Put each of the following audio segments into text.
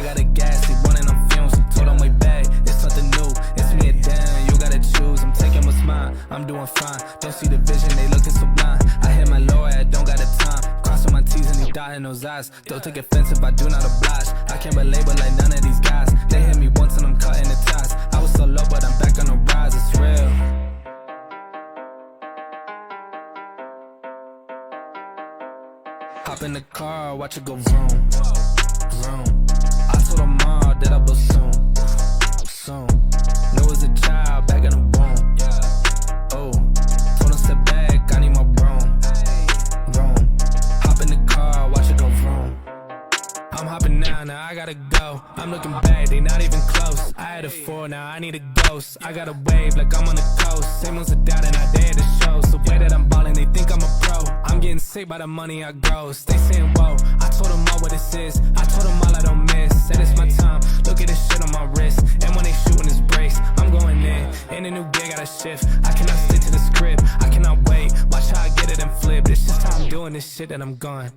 I got a gas, he running on fumes. Told him way back, it's something new. It's me or damn, you gotta choose. I'm taking what's mine, I'm doing fine. Don't see the vision, they looking so blind. I hit my low, I don't got the time. Crossing my T's and he dotting those eyes. Don't take offense if I do not oblige. I can't relate but like none of these guys. They hit me once and I'm cutting the ties. I was so low but I'm back on the rise, it's real. Hop in the car, watch it go vroom, vroom. I told her mom that I was soon, soon. Knew as a child, back in the womb. Oh, told her step back, I need my broom, vroom. Hop in the car, watch it go vroom. I'm hopping now I gotta go. I'm looking back, they not even close. I had a 4, now I need a ghost. I got a wave like I'm on the coast. Same ones are down and I dare to show. So way that I'm ballin', they think I'm a pro. I'm getting sick by the money I gross. They saying whoa, I told them all what this is. I told them all I don't miss. Said it's my time, look at this shit on my wrist. And when they shooting this brace, I'm going in a new gear, gotta shift. I cannot stick to the script, I cannot wait. Watch how I get it and flip. This just how I'm doing this shit and I'm gone.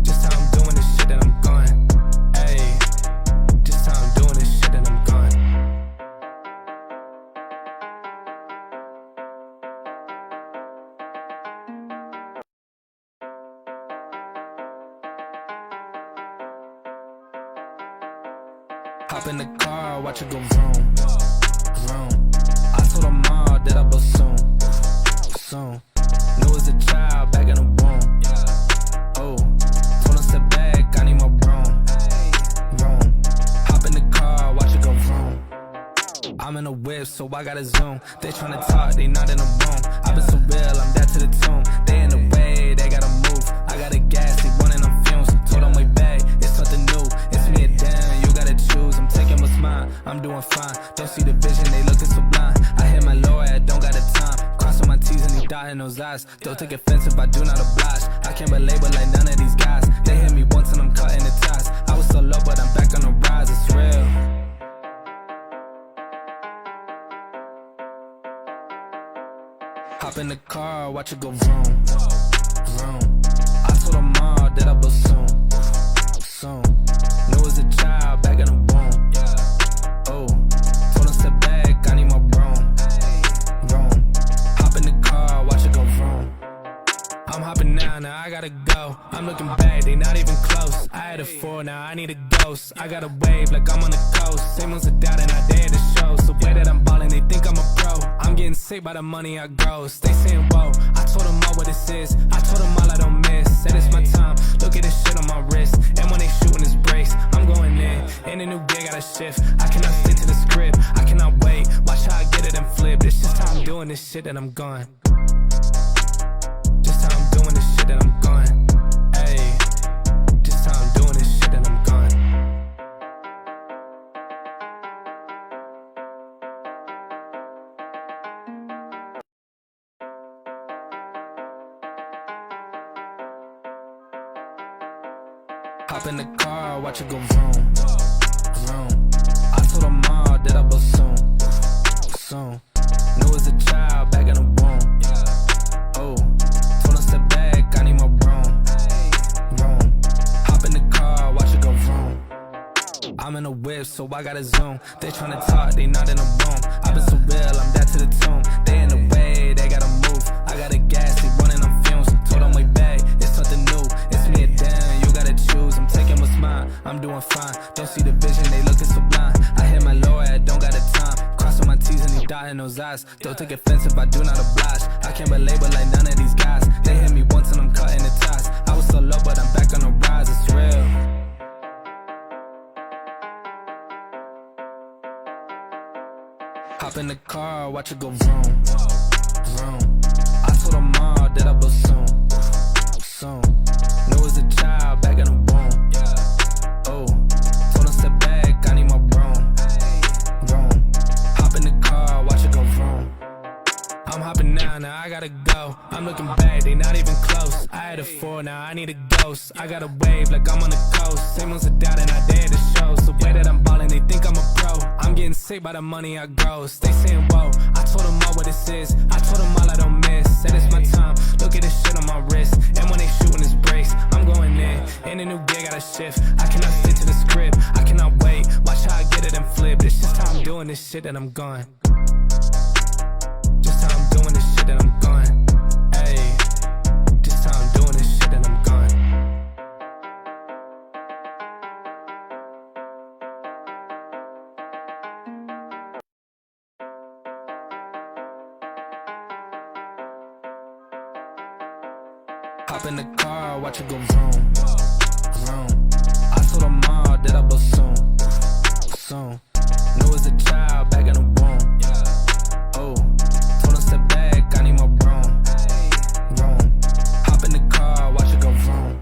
Just how I'm doing this shit and I'm gone. Ayy, just how I'm doing this shit and I'm gone. Hop in the car, watch it go vroom, vroom. I told her mom that I was soon, soon. Knew as a child, back in the womb. Oh, told her step back, I need my broom, vroom. Hop in the car, watch it go vroom. I'm in a whip, so I gotta zoom. They tryna talk, they not in the room. I been so real, I'm dead to the tomb. They in the way, they gotta move. I got a gas, they running on fumes. Told them way back, it's something new. It's me or damn, you gotta choose. I'm taking what's mine, I'm doing fine. Don't see the vision, they looking so blind. I hit my low, I don't got the time. Crossing my T's and he dotting those eyes. Don't take offense if I do not oblige. I can't relate but like none of these guys. They hit me once and I'm cutting the ties. I was so low but I'm back on the rise, it's real. Hop in the car, watch it go vroom, vroom. I told her mom that I was soon, soon. Knew as a child, back in the womb. Oh, told her step back, I need my broom, vroom. Hop in the car, watch it go vroom. I'm hopping now I gotta go. I'm looking back, they not even close. I had a 4, now I need a ghost. I got a wave like I'm on the coast. Same ones are down and I dare to show. So way that I'm ballin', they think I'm a pro. I'm getting sick by the money I gross. They saying whoa, I told them all what this is. I told them all I don't miss. Said it's my time, look at this shit on my wrist. And when they shooting this brace, I'm going in a new gear, gotta shift. I cannot stick to the script, I cannot wait. Watch how I get it and flip. This just how I'm doing this shit and I'm gone. Just how I'm doing this shit and I'm gone. Ayy, just how I'm doing this shit and I'm gone. Hop in the car, watch it go vroom, vroom. I told her mom that I was soon, soon. Knew as a child, back in the womb. Oh, told her step back, I need my broom, vroom. Hop in the car, watch it go vroom. I'm in a whip, so I gotta zoom. They tryna talk, they not in the room. I been so real, I'm dead to the tomb. They in the way, they gotta move. I got a gas, they running on fumes. Told them way back, it's something new. It's me or damn, you gotta choose. I'm taking what's mine, I'm doing fine. Don't see the vision, they looking so blind. I hit my low, I don't got the time. Crossing my T's and he dotting those eyes. Don't take offense if I do not oblige. I can't relate but like none of these guys. They hit me once and I'm cutting the ties. I was so low but I'm back on the rise, it's real. Hop in the car, watch it go vroom, vroom. I told her mom that I was soon, soon. Knew as a child, back in the womb. Oh, told her step back, I need my broom, vroom. Hop in the car, watch it go vroom. I'm hopping now I gotta go. I'm looking back, they not even close. I had a 4, now I need a ghost. I got a wave like I'm on the coast. Same ones are down and I dare to show. So way that I'm ballin', they think I'm a pro. I'm getting sick by the money I gross. They saying whoa, I told them all what this is. I told them all I don't miss. Said it's my time, look at this shit on my wrist. And when they shooting this brace, I'm going in a new gear, gotta shift. I cannot stick I cannot wait, watch how I get it and flip. It's just how I'm doing this shit and I'm gone. Just how I'm doing this shit and I'm gone. Ayy, just how I'm doing this shit and I'm gone. Hop in the car, watch it go vroom, vroom. I told her mom that I will soon, soon. Knew as a child back in the womb. Oh, told her step back, I need my room, room. Hop in the car, watch it go vroom.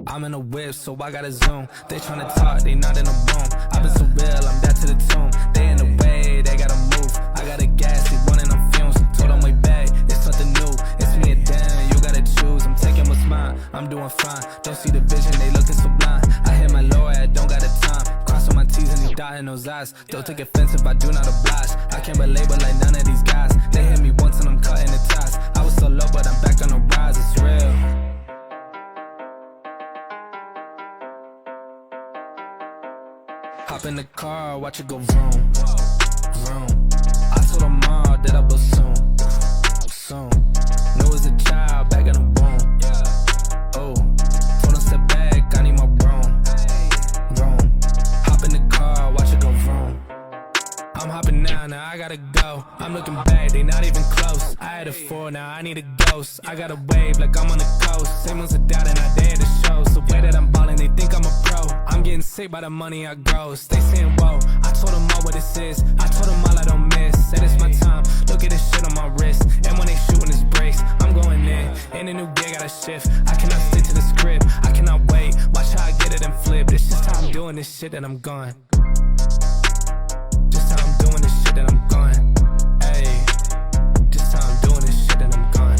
I'm in a whip, so I gotta zoom. They tryna talk, they not in the room. I've been so real, I'm dead to the tomb. They in the way, they gotta move. I got a gas, they running on fumes. Told them way back, it's something new. It's me and Dan, you gotta choose. I'm taking what's mine, I'm doing fine. Don't see the vision, they looking so blind. I hit my low, I don't got the time. Crossing my T's and these dotting those eyes. Don't take offense if I do not oblige. I can't relate, but like none of these guys. They hit me once and I'm cutting the ties. I was so low, but I'm back on the rise, it's real. Hop in the car, watch it go vroom, vroom. I told her mom that I will soon, soon. Knew as a child back in the womb. Oh, told her step back, I need my room, room. Hop in the car, watch it go vroom. I'm hopping now I gotta go. I'm looking back, they not even close. I had a 4, now I need a ghost. I got a wave like I'm on the coast. Same ones are doubting, I dare the show. So way that I'm ballin', they think I'm a pro. I'm getting sick by the money I gross. They saying whoa, I told them all what this is. I told them all I don't miss. Said it's my time, look at this shit on my wrist. And when they shooting this breaks, I'm going in a new gear, gotta shift. I cannot stick to the script, I cannot wait. Watch how I get it and flip. It's just how I'm doing this shit and I'm gone. Just how I'm doing this shit and I'm gone. Ayy, just how I'm doing this shit and I'm gone.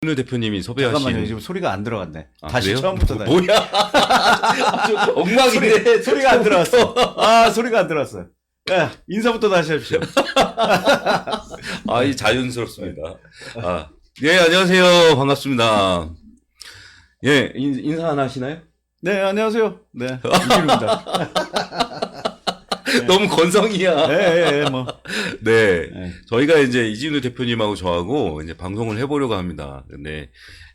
윤 대표님이 섭외하신. 잠깐만요, 지금 소리가 안 들어갔네. 아, 다시 그래요? 처음부터 다시. 뭐야? 아주 엉망인데. 소리가 안 들어왔어. 아, 소리가 안 들어왔어요. 야, 인사부터 다시 해주십시오. 아, 이 자연스럽습니다. 아, 예, 안녕하세요. 반갑습니다. 예, 인사 하나 하시나요? 네, 안녕하세요. 네, 이기루입니다. 너무 건성이야. 네, 뭐. 네. 네. 저희가 이제 이진우 대표님하고 저하고 이제 방송을 해보려고 합니다. 근데,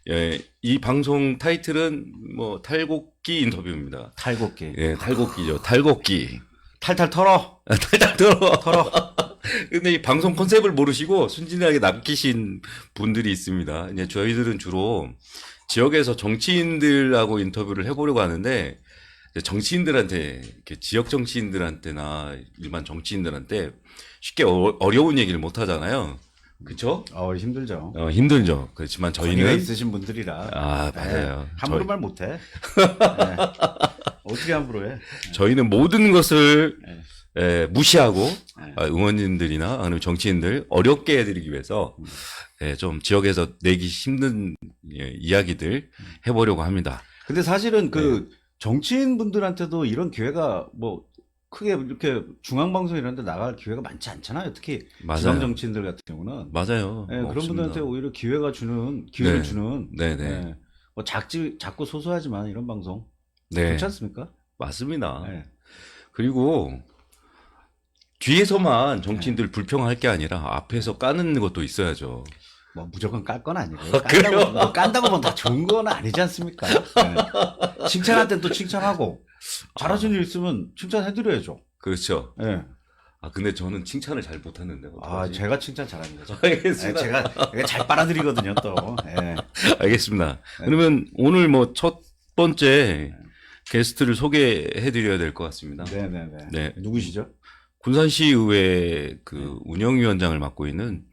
예, 이 방송 타이틀은 뭐, 탈곡기 인터뷰입니다. 탈곡기. 예, 탈곡기죠. 탈곡기. 탈탈 털어. 탈탈 털어. 근데 이 방송 컨셉을 모르시고 순진하게 남기신 분들이 있습니다. 이제 저희들은 주로 지역에서 정치인들하고 인터뷰를 해보려고 하는데, 정치인들한테, 이렇게 지역 정치인들한테나 일반 정치인들한테 쉽게 어려운 얘기를 못 하잖아요. 그쵸? 힘들죠. 힘들죠. 그렇지만 권위가 저희는. 있으신 분들이라. 아, 맞아요. 네, 함부로 말 못해. 네. 어떻게 함부로 해? 저희는 모든 것을 네. 무시하고 네. 의원님들이나 아니면 정치인들 어렵게 해드리기 위해서 좀 지역에서 내기 힘든 이야기들 해보려고 합니다. 근데 사실은 그 정치인 분들한테도 이런 기회가 뭐 크게 이렇게 중앙방송 이런 데 나갈 기회가 많지 않잖아요. 특히 맞아요. 지방 정치인들 같은 경우는. 맞아요. 네, 그런 없습니다. 분들한테 오히려 기회를 주는 네네. 네. 뭐 작고 소소하지만 이런 방송 네. 그렇지 않습니까? 맞습니다. 네. 그리고 뒤에서만 정치인들 불평할 게 아니라 앞에서 까는 것도 있어야죠. 뭐 무조건 깔 건 아니고요. 그래요? 깐다고 뭐 다 좋은 건 아니지 않습니까? 네. 칭찬할 땐 또 칭찬하고 잘하신 일 있으면 칭찬해드려야죠. 그렇죠. 네. 근데 저는 칭찬을 잘 못하는데. 제가 칭찬 잘합니다. 알겠습니다. 네, 제가 잘 빨아들이거든요, 또. 네. 알겠습니다. 그러면 오늘 뭐 첫 번째 게스트를 소개해드려야 될 것 같습니다. 네네네. 네. 누구시죠? 군산시의회 그 운영위원장을 맡고 있는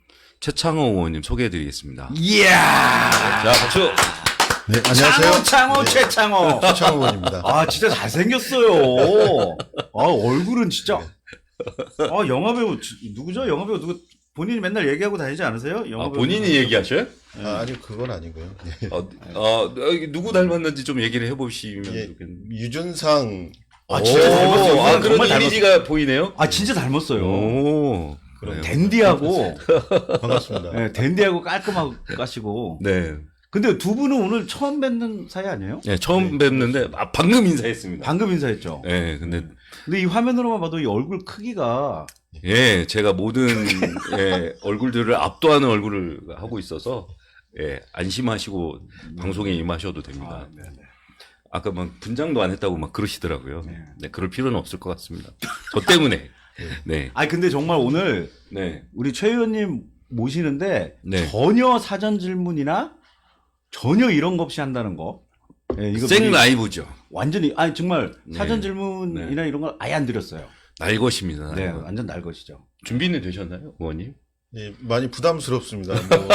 최창호 의원님 소개해드리겠습니다. 이야! 자, 박수! 네, 안녕하세요. 창호, 네, 최창호. 최창호 의원입니다. 아, 진짜 잘생겼어요. 아, 얼굴은 진짜. 아, 영화배우, 누구죠? 영화배우 누구, 본인이 맨날 얘기하고 다니지 않으세요? 영화배우. 본인이 얘기하셔요? 아니 그건 아니고요. 예. 누구 닮았는지 좀 얘기를 해보시면 예, 좋겠는데. 유준상. 아, 진짜 닮았어요. 아, 그런 정말 이미지가 보이네요? 아, 진짜 닮았어요. 오. 그래요. 댄디하고, 반갑습니다. 네, 댄디하고 깔끔하고 까시고. 네. 근데 두 분은 오늘 처음 뵙는 사이 아니에요? 네, 처음 뵙는데, 방금 인사했습니다. 방금 인사했죠. 네, 근데, 이 화면으로만 봐도 이 얼굴 크기가 예, 제가 모든, 예, 얼굴들을 압도하는 얼굴을 하고 있어서, 예, 안심하시고 방송에 임하셔도 됩니다. 네네. 아까 막 분장도 안 했다고 막 그러시더라고요. 네. 네, 그럴 필요는 없을 것 같습니다. 저 때문에. 네. 아니 근데 정말 오늘 네. 우리 최 의원님 모시는데 네. 전혀 사전 질문이나 전혀 이런 거 없이 한다는 거. 예, 이거 생 미리 라이브죠. 완전히 아니 정말 네. 사전 질문이나 이런 걸 아예 안 드렸어요. 날 것입니다. 네, 완전 날 것이죠. 준비는 되셨나요, 의원님? 예, 많이 부담스럽습니다. 뭐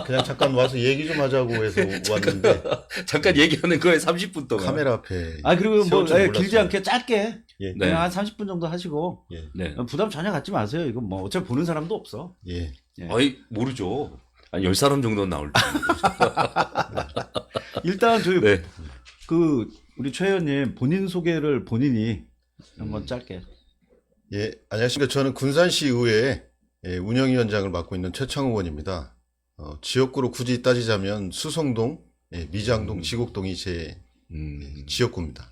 그냥 잠깐 와서 얘기 좀 하자고 해서 왔는데 잠깐 얘기하는 거에 30분 동안. 카메라 앞에. 아 그리고 뭐 세울 줄 길지 몰랐어요. 않게 짧게 예, 네. 그냥 한 30분 정도 하시고 예, 네. 부담 전혀 갖지 마세요. 이거 뭐 어차피 보는 사람도 없어. 예. 예. 아니, 모르죠. 한 10사람 정도는 나올 텐데. 일단 저희 네. 그 우리 최 의원님 본인 소개를 본인이 한번 짧게. 예, 안녕하십니까. 저는 군산시 의회 운영위원장을 맡고 있는 최창호 의원입니다. 지역구로 굳이 따지자면 수성동, 미장동, 지곡동이 제 지역구입니다.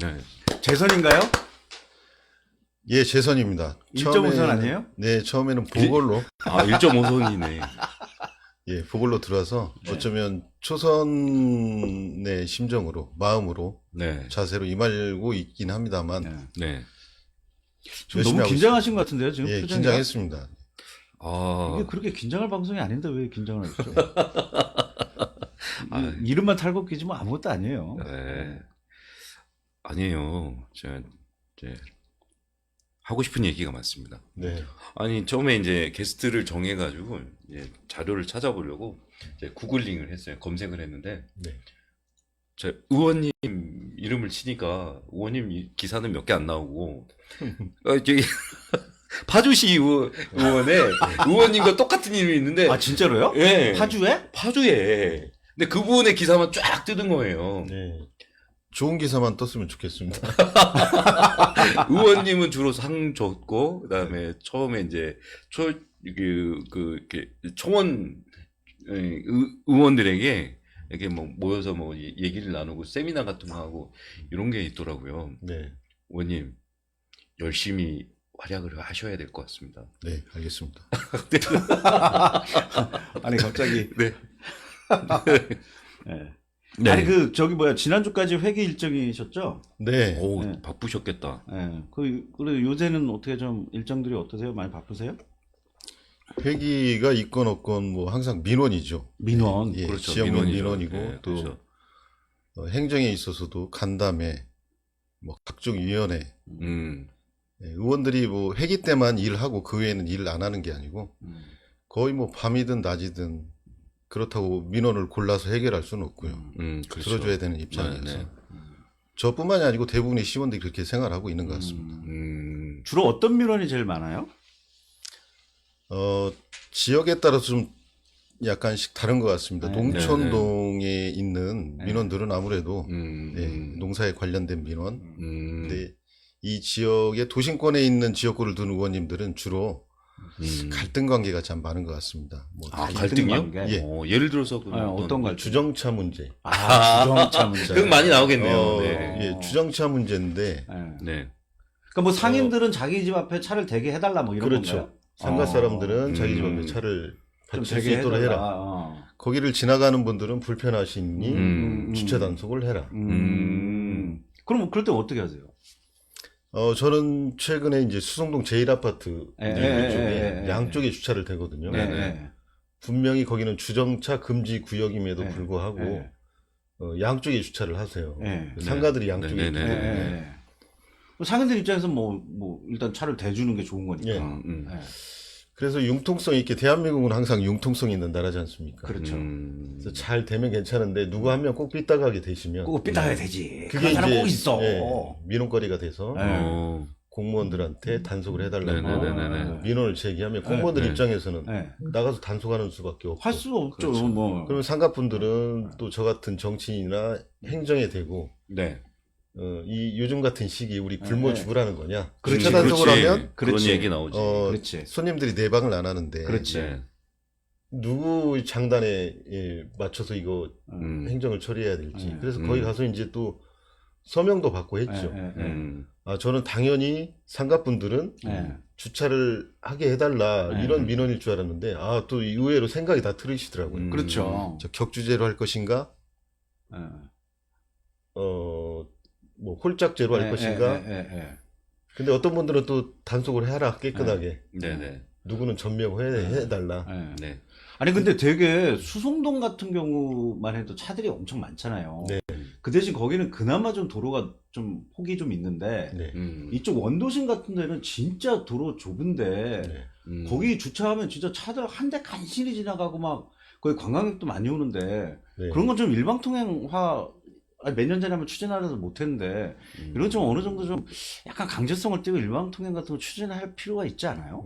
네. 재선인가요? 예, 재선입니다. 1.5선 아니에요? 네, 처음에는 보궐로. 아, 1.5선이네. 예, 보궐로 들어와서 어쩌면 초선의 심정으로, 마음으로, 네. 자세로 임하고 있긴 합니다만, 네. 네. 지금 열심히 너무 하고 긴장하신 것 같은데요, 지금 예, 표정이. 긴장했습니다. 아, 이게 그렇게 긴장할 방송이 아닌데 왜 긴장을 하시죠? 이름만 탈곡기지 뭐 아무것도 아니에요. 네. 아니에요. 제가 이제 하고 싶은 얘기가 많습니다. 네, 아니 처음에 이제 게스트를 정해가지고 이제 자료를 찾아보려고 이제 구글링을 했어요. 검색을 했는데 네. 제 의원님 이름을 치니까 의원님 기사는 몇 개 안 나오고 저기 파주시 의원에 의원님과 똑같은 이름이 있는데 아 진짜로요? 예, 파주에? 파주에. 근데 그분의 기사만 쫙 뜨는 거예요. 네. 좋은 기사만 떴으면 좋겠습니다. 의원님은 주로 상 줬고, 그다음에 처음에 이제 이렇게 초원 의원들에게 이렇게 뭐 모여서 뭐 얘기를 나누고 세미나 같은 거 하고 이런 게 있더라고요. 네, 의원님 열심히 활약을 하셔야 될 것 같습니다. 네, 알겠습니다. 아니 갑자기. 네. 네. 네. 아니 그 저기 뭐야 지난주까지 회기 일정이셨죠? 네, 오, 네. 바쁘셨겠다. 네. 그래 요새는 어떻게 좀 일정들이 어떠세요? 많이 바쁘세요? 회기가 있건 없건 뭐 항상 민원이죠. 민원. 예, 그렇죠. 지역민 민원이죠. 민원이고 네, 또 그렇죠. 행정에 있어서도 간담회, 뭐 각종 위원회, 의원들이 뭐 회기 때만 일하고 그 외에는 일을 안 하는 게 아니고 거의 뭐 밤이든 낮이든 그렇다고 민원을 골라서 해결할 수는 없고요. 그렇죠. 들어줘야 되는 입장이어서 네, 네. 저뿐만이 아니고 대부분의 시원들이 그렇게 생각하고 있는 것 같습니다. 주로 어떤 민원이 제일 많아요? 지역에 따라서 좀 약간씩 다른 것 같습니다. 네. 농촌동에 있는 민원들은 아무래도 네, 농사에 관련된 민원. 근데 이 지역의 도심권에 있는 지역구를 둔 의원님들은 주로 갈등 관계가 참 많은 것 같습니다. 뭐 갈등이요? 관계? 예. 예를 들어서 어떤 갈등? 주정차 문제. 주정차 문제. 그건 많이 나오겠네요. 네. 예, 주정차 문제인데 네. 네. 그러니까 뭐 상인들은 자기 집 앞에 차를 대게 해달라 뭐 이런 그렇죠. 건가요? 상가 사람들은 자기 집 음. 앞에 차를 좀 받칠 수 대게 있도록 해달라. 해라. 거기를 지나가는 분들은 불편하시니 주차 단속을 해라. 그럼 그럴 때 어떻게 하세요? 저는 최근에 이제 수성동 제1아파트 쪽에 예. 양쪽에 주차를 대거든요. 네, 네. 분명히 거기는 주정차 금지 구역임에도 네. 불구하고 네. 양쪽에 주차를 하세요. 네. 상가들이 양쪽에 네, 네, 있기 네, 때문에. 네. 네. 상인들 입장에서 뭐 일단 차를 대주는 게 좋은 거니까. 예. 네. 그래서 융통성 있게 대한민국은 항상 융통성 있는 나라지 않습니까? 그렇죠. 그래서 잘 되면 괜찮은데 누구 한 명 꼭 삐딱하게 되시면 꼭 삐딱해야 되지. 그게 그런 사람 이제 꼭 있어. 민원거리가 돼서 어. 공무원들한테 단속을 해달라고 네네네네. 민원을 제기하면 공무원들 네. 입장에서는 네. 나가서 단속하는 수밖에 없고 할 수가 없죠. 그렇죠. 뭐. 그러면 상가분들은 또 저 같은 정치인이나 행정에 대고 네. 이 요즘 같은 시기 우리 굶어 네. 죽으라는 거냐? 그렇지, 주차 단속을 그렇지. 하면 그런 그렇지. 얘기 나오지. 그렇지. 손님들이 내방을 안 하는데 그렇지. 네. 누구 장단에 맞춰서 이거 행정을 처리해야 될지. 그래서 거기 가서 이제 또 서명도 받고 했죠. 아, 저는 당연히 상가분들은 주차를 하게 해달라 이런 민원일 줄 알았는데 아, 또 의외로 생각이 다 틀리시더라고요. 그렇죠. 저 격주제로 할 것인가? 뭐 홀짝제로 할 것인가? 근데 어떤 분들은 또 단속을 해라 깨끗하게. 네네. 누구는 전명해달라. 네. 아니 근데 되게 수송동 같은 경우만 해도 차들이 엄청 많잖아요. 네. 그 대신 거기는 그나마 좀 도로가 좀 폭이 좀 있는데 네. 이쪽 원도심 같은 데는 진짜 도로 좁은데 네. 거기 주차하면 진짜 차들 한 대 간신히 지나가고 막 거기 관광객도 많이 오는데 네. 그런 건 좀 일방통행화 몇 년 전에 한번 추진하려서 못했는데 이런 좀 어느 정도 좀 약간 강제성을 띄고 일방통행 같은 거 추진할 필요가 있지 않아요?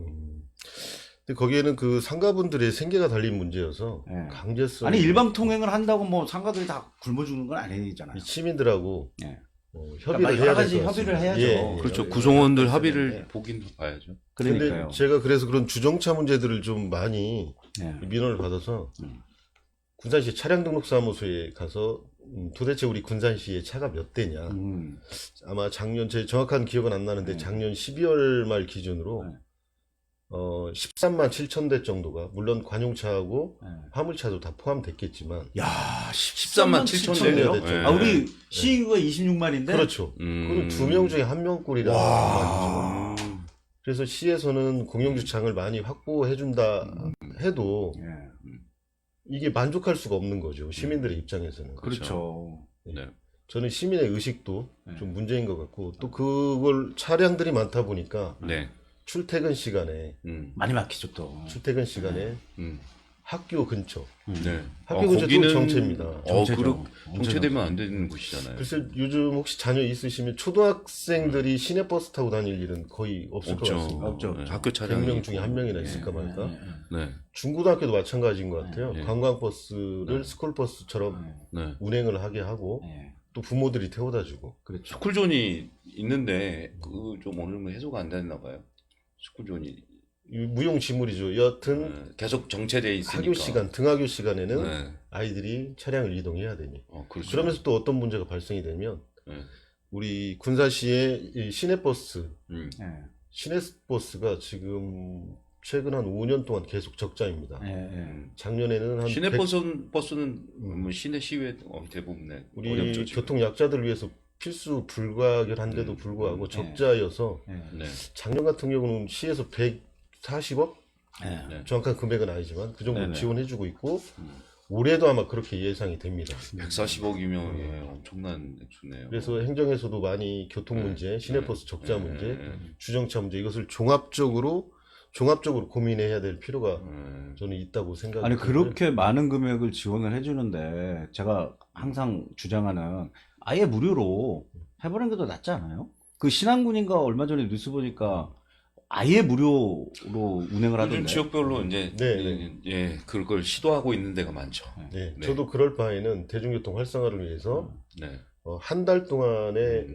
근데 거기에는 그 상가분들의 생계가 달린 문제여서 네. 강제성. 아니 일방통행을 한다고 뭐 상가들이 다 굶어 죽는 건 아니잖아요. 이 시민들하고 네. 협의를 여러 해야 가지 될것 협의를 같습니다. 해야죠. 그렇죠. 예. 구성원들 예. 합의를 예. 보긴 봐야죠. 근데 그러니까요. 제가 그래서 그런 주정차 문제들을 좀 많이 네. 민원을 받아서 군산시 차량등록사무소에 가서 도대체 우리 군산시에 차가 몇 대냐. 아마 작년 제 정확한 기억은 안 나는데 작년 12월 말 기준으로 13만 7천 대 정도가 물론 관용차하고 화물차도 다 포함됐겠지만 야, 13만 7천 대요? 대요? 네. 아, 우리 시인구가 26만인데? 그렇죠. 그건 2명 중에 1명꼴이라는 말이죠. 그래서 시에서는 공영주차장을 많이 확보해준다 해도 이게 만족할 수가 없는 거죠. 시민들의 입장에서는. 그렇죠. 네. 저는 시민의 의식도 좀 문제인 것 같고 또 그걸 차량들이 많다 보니까 네. 출퇴근 시간에 많이 막히죠, 또. 출퇴근 시간에 학교 근처 네. 학교 근처도 정체입니다. 정체죠. 정체되면 안 되는 곳이잖아요. 글쎄 요즘 혹시 자녀 있으시면 초등학생들이 시내버스 타고 다닐 일은 거의 없을 것 같습니다. 없죠. 네. 학교 차량이 100명 중에 한 명이나 있을까 말까. 네. 중고등학교도 마찬가지인 것 같아요. 네. 관광버스를 스쿨버스처럼 네. 운행을 하게 하고 또 부모들이 태워다 주고. 그렇죠. 스쿨존이 있는데 그 좀 어느 정도 해소가 안 되나 봐요. 스쿨존이 무용지물이죠. 여하튼 계속 정체돼 있으니까. 학교 시간, 등하교 시간에는 네. 아이들이 차량을 이동해야 되니. 그렇죠. 그러면서 또 어떤 문제가 발생이 되면 네. 우리 군산시의 이 시내버스, 네. 시내버스가 지금 최근 한 5년 동안 계속 적자입니다. 네. 작년에는 한 시내 100, 버스는 뭐 시내 시외 대부분 네. 우리 어렵죠, 지금. 교통 약자들을 위해서 필수 불가결한데도 불구하고 적자여서 네. 작년 같은 경우는 시에서 140억? 네. 정확한 금액은 아니지만 그 정도 네네. 지원해주고 있고 올해도 아마 그렇게 예상이 됩니다. 140억이면 예, 엄청난 액수네요. 그래서 행정에서도 많이 교통 문제, 시내버스 적자 네. 문제, 네. 주정차 문제 이것을 종합적으로 고민해야 될 필요가 저는 있다고 생각합니다. 아니, 그렇게 많은 금액을 지원을 해주는데, 제가 항상 주장하는 아예 무료로 해버리는 게 더 낫지 않아요? 그 신안군인가 얼마 전에 뉴스 보니까 아예 무료로 운행을 하던데. 요즘 지역별로 이제 네. 예, 그걸 시도하고 있는 데가 많죠. 네, 네. 저도 그럴 바에는 대중교통 활성화를 위해서 네. 한 달 동안의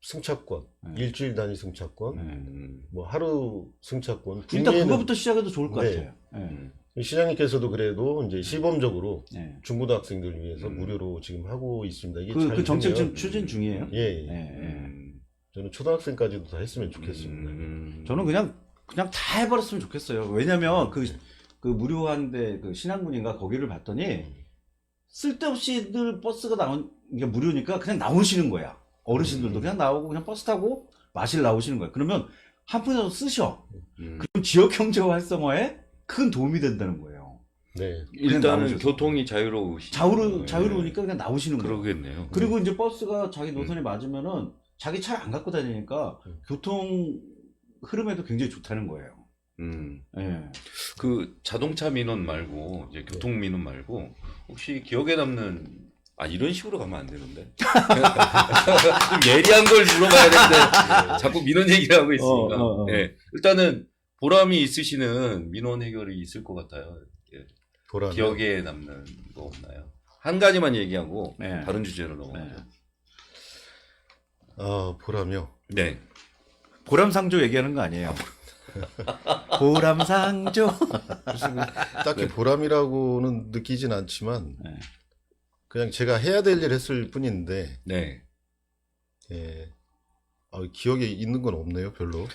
승차권, 일주일 단위 승차권, 음. 뭐 하루 승차권. 일단 국내에는 그거부터 시작해도 좋을 것 네. 같아요. 시장님께서도 그래도 이제 시범적으로 네. 중고등학생들 위해서 무료로 지금 하고 있습니다. 이게 잘 그 정책 되면 지금 추진 중이에요? 예, 예. 예. 저는 초등학생까지도 다 했으면 좋겠습니다. 저는 그냥 다 해버렸으면 좋겠어요. 왜냐면 그 무료한데 그 신안군인가 거기를 봤더니 쓸데없이 늘 버스가 이게 무료니까 그냥 나오시는 거야. 어르신들도 그냥 나오고 그냥 버스 타고 마실 나오시는 거야. 그러면 한푼이라도 쓰셔. 그럼 지역 경제 활성화에 큰 도움이 된다는 거예요. 네. 일단은 나오셔서. 교통이 자유로우시. 자유로우니까 그냥 나오시는 거예요. 그러겠네요. 그리고 이제 버스가 자기 노선에 맞으면은 자기 차를 안 갖고 다니니까 교통 흐름에도 굉장히 좋다는 거예요. 예. 그 자동차 민원 말고 이제 교통 민원 말고 혹시 기억에 남는 이런 식으로 가면 안 되는데 좀 예리한 걸 물어봐야 되는데 자꾸 민원 얘기를 하고 있으니까 예. 일단은 보람이 있으시는 민원 해결이 있을 것 같아요. 예. 보람. 기억에 남는 거 없나요? 한 가지만 얘기하고 네. 다른 주제로 넘어가죠. 보람이요. 네. 보람상조 얘기하는 거 아니에요? 보람상조. 딱히 보람이라고는 느끼진 않지만 네. 그냥 제가 해야 될 일 했을 뿐인데 네. 예. 기억에 있는 건 없네요, 별로.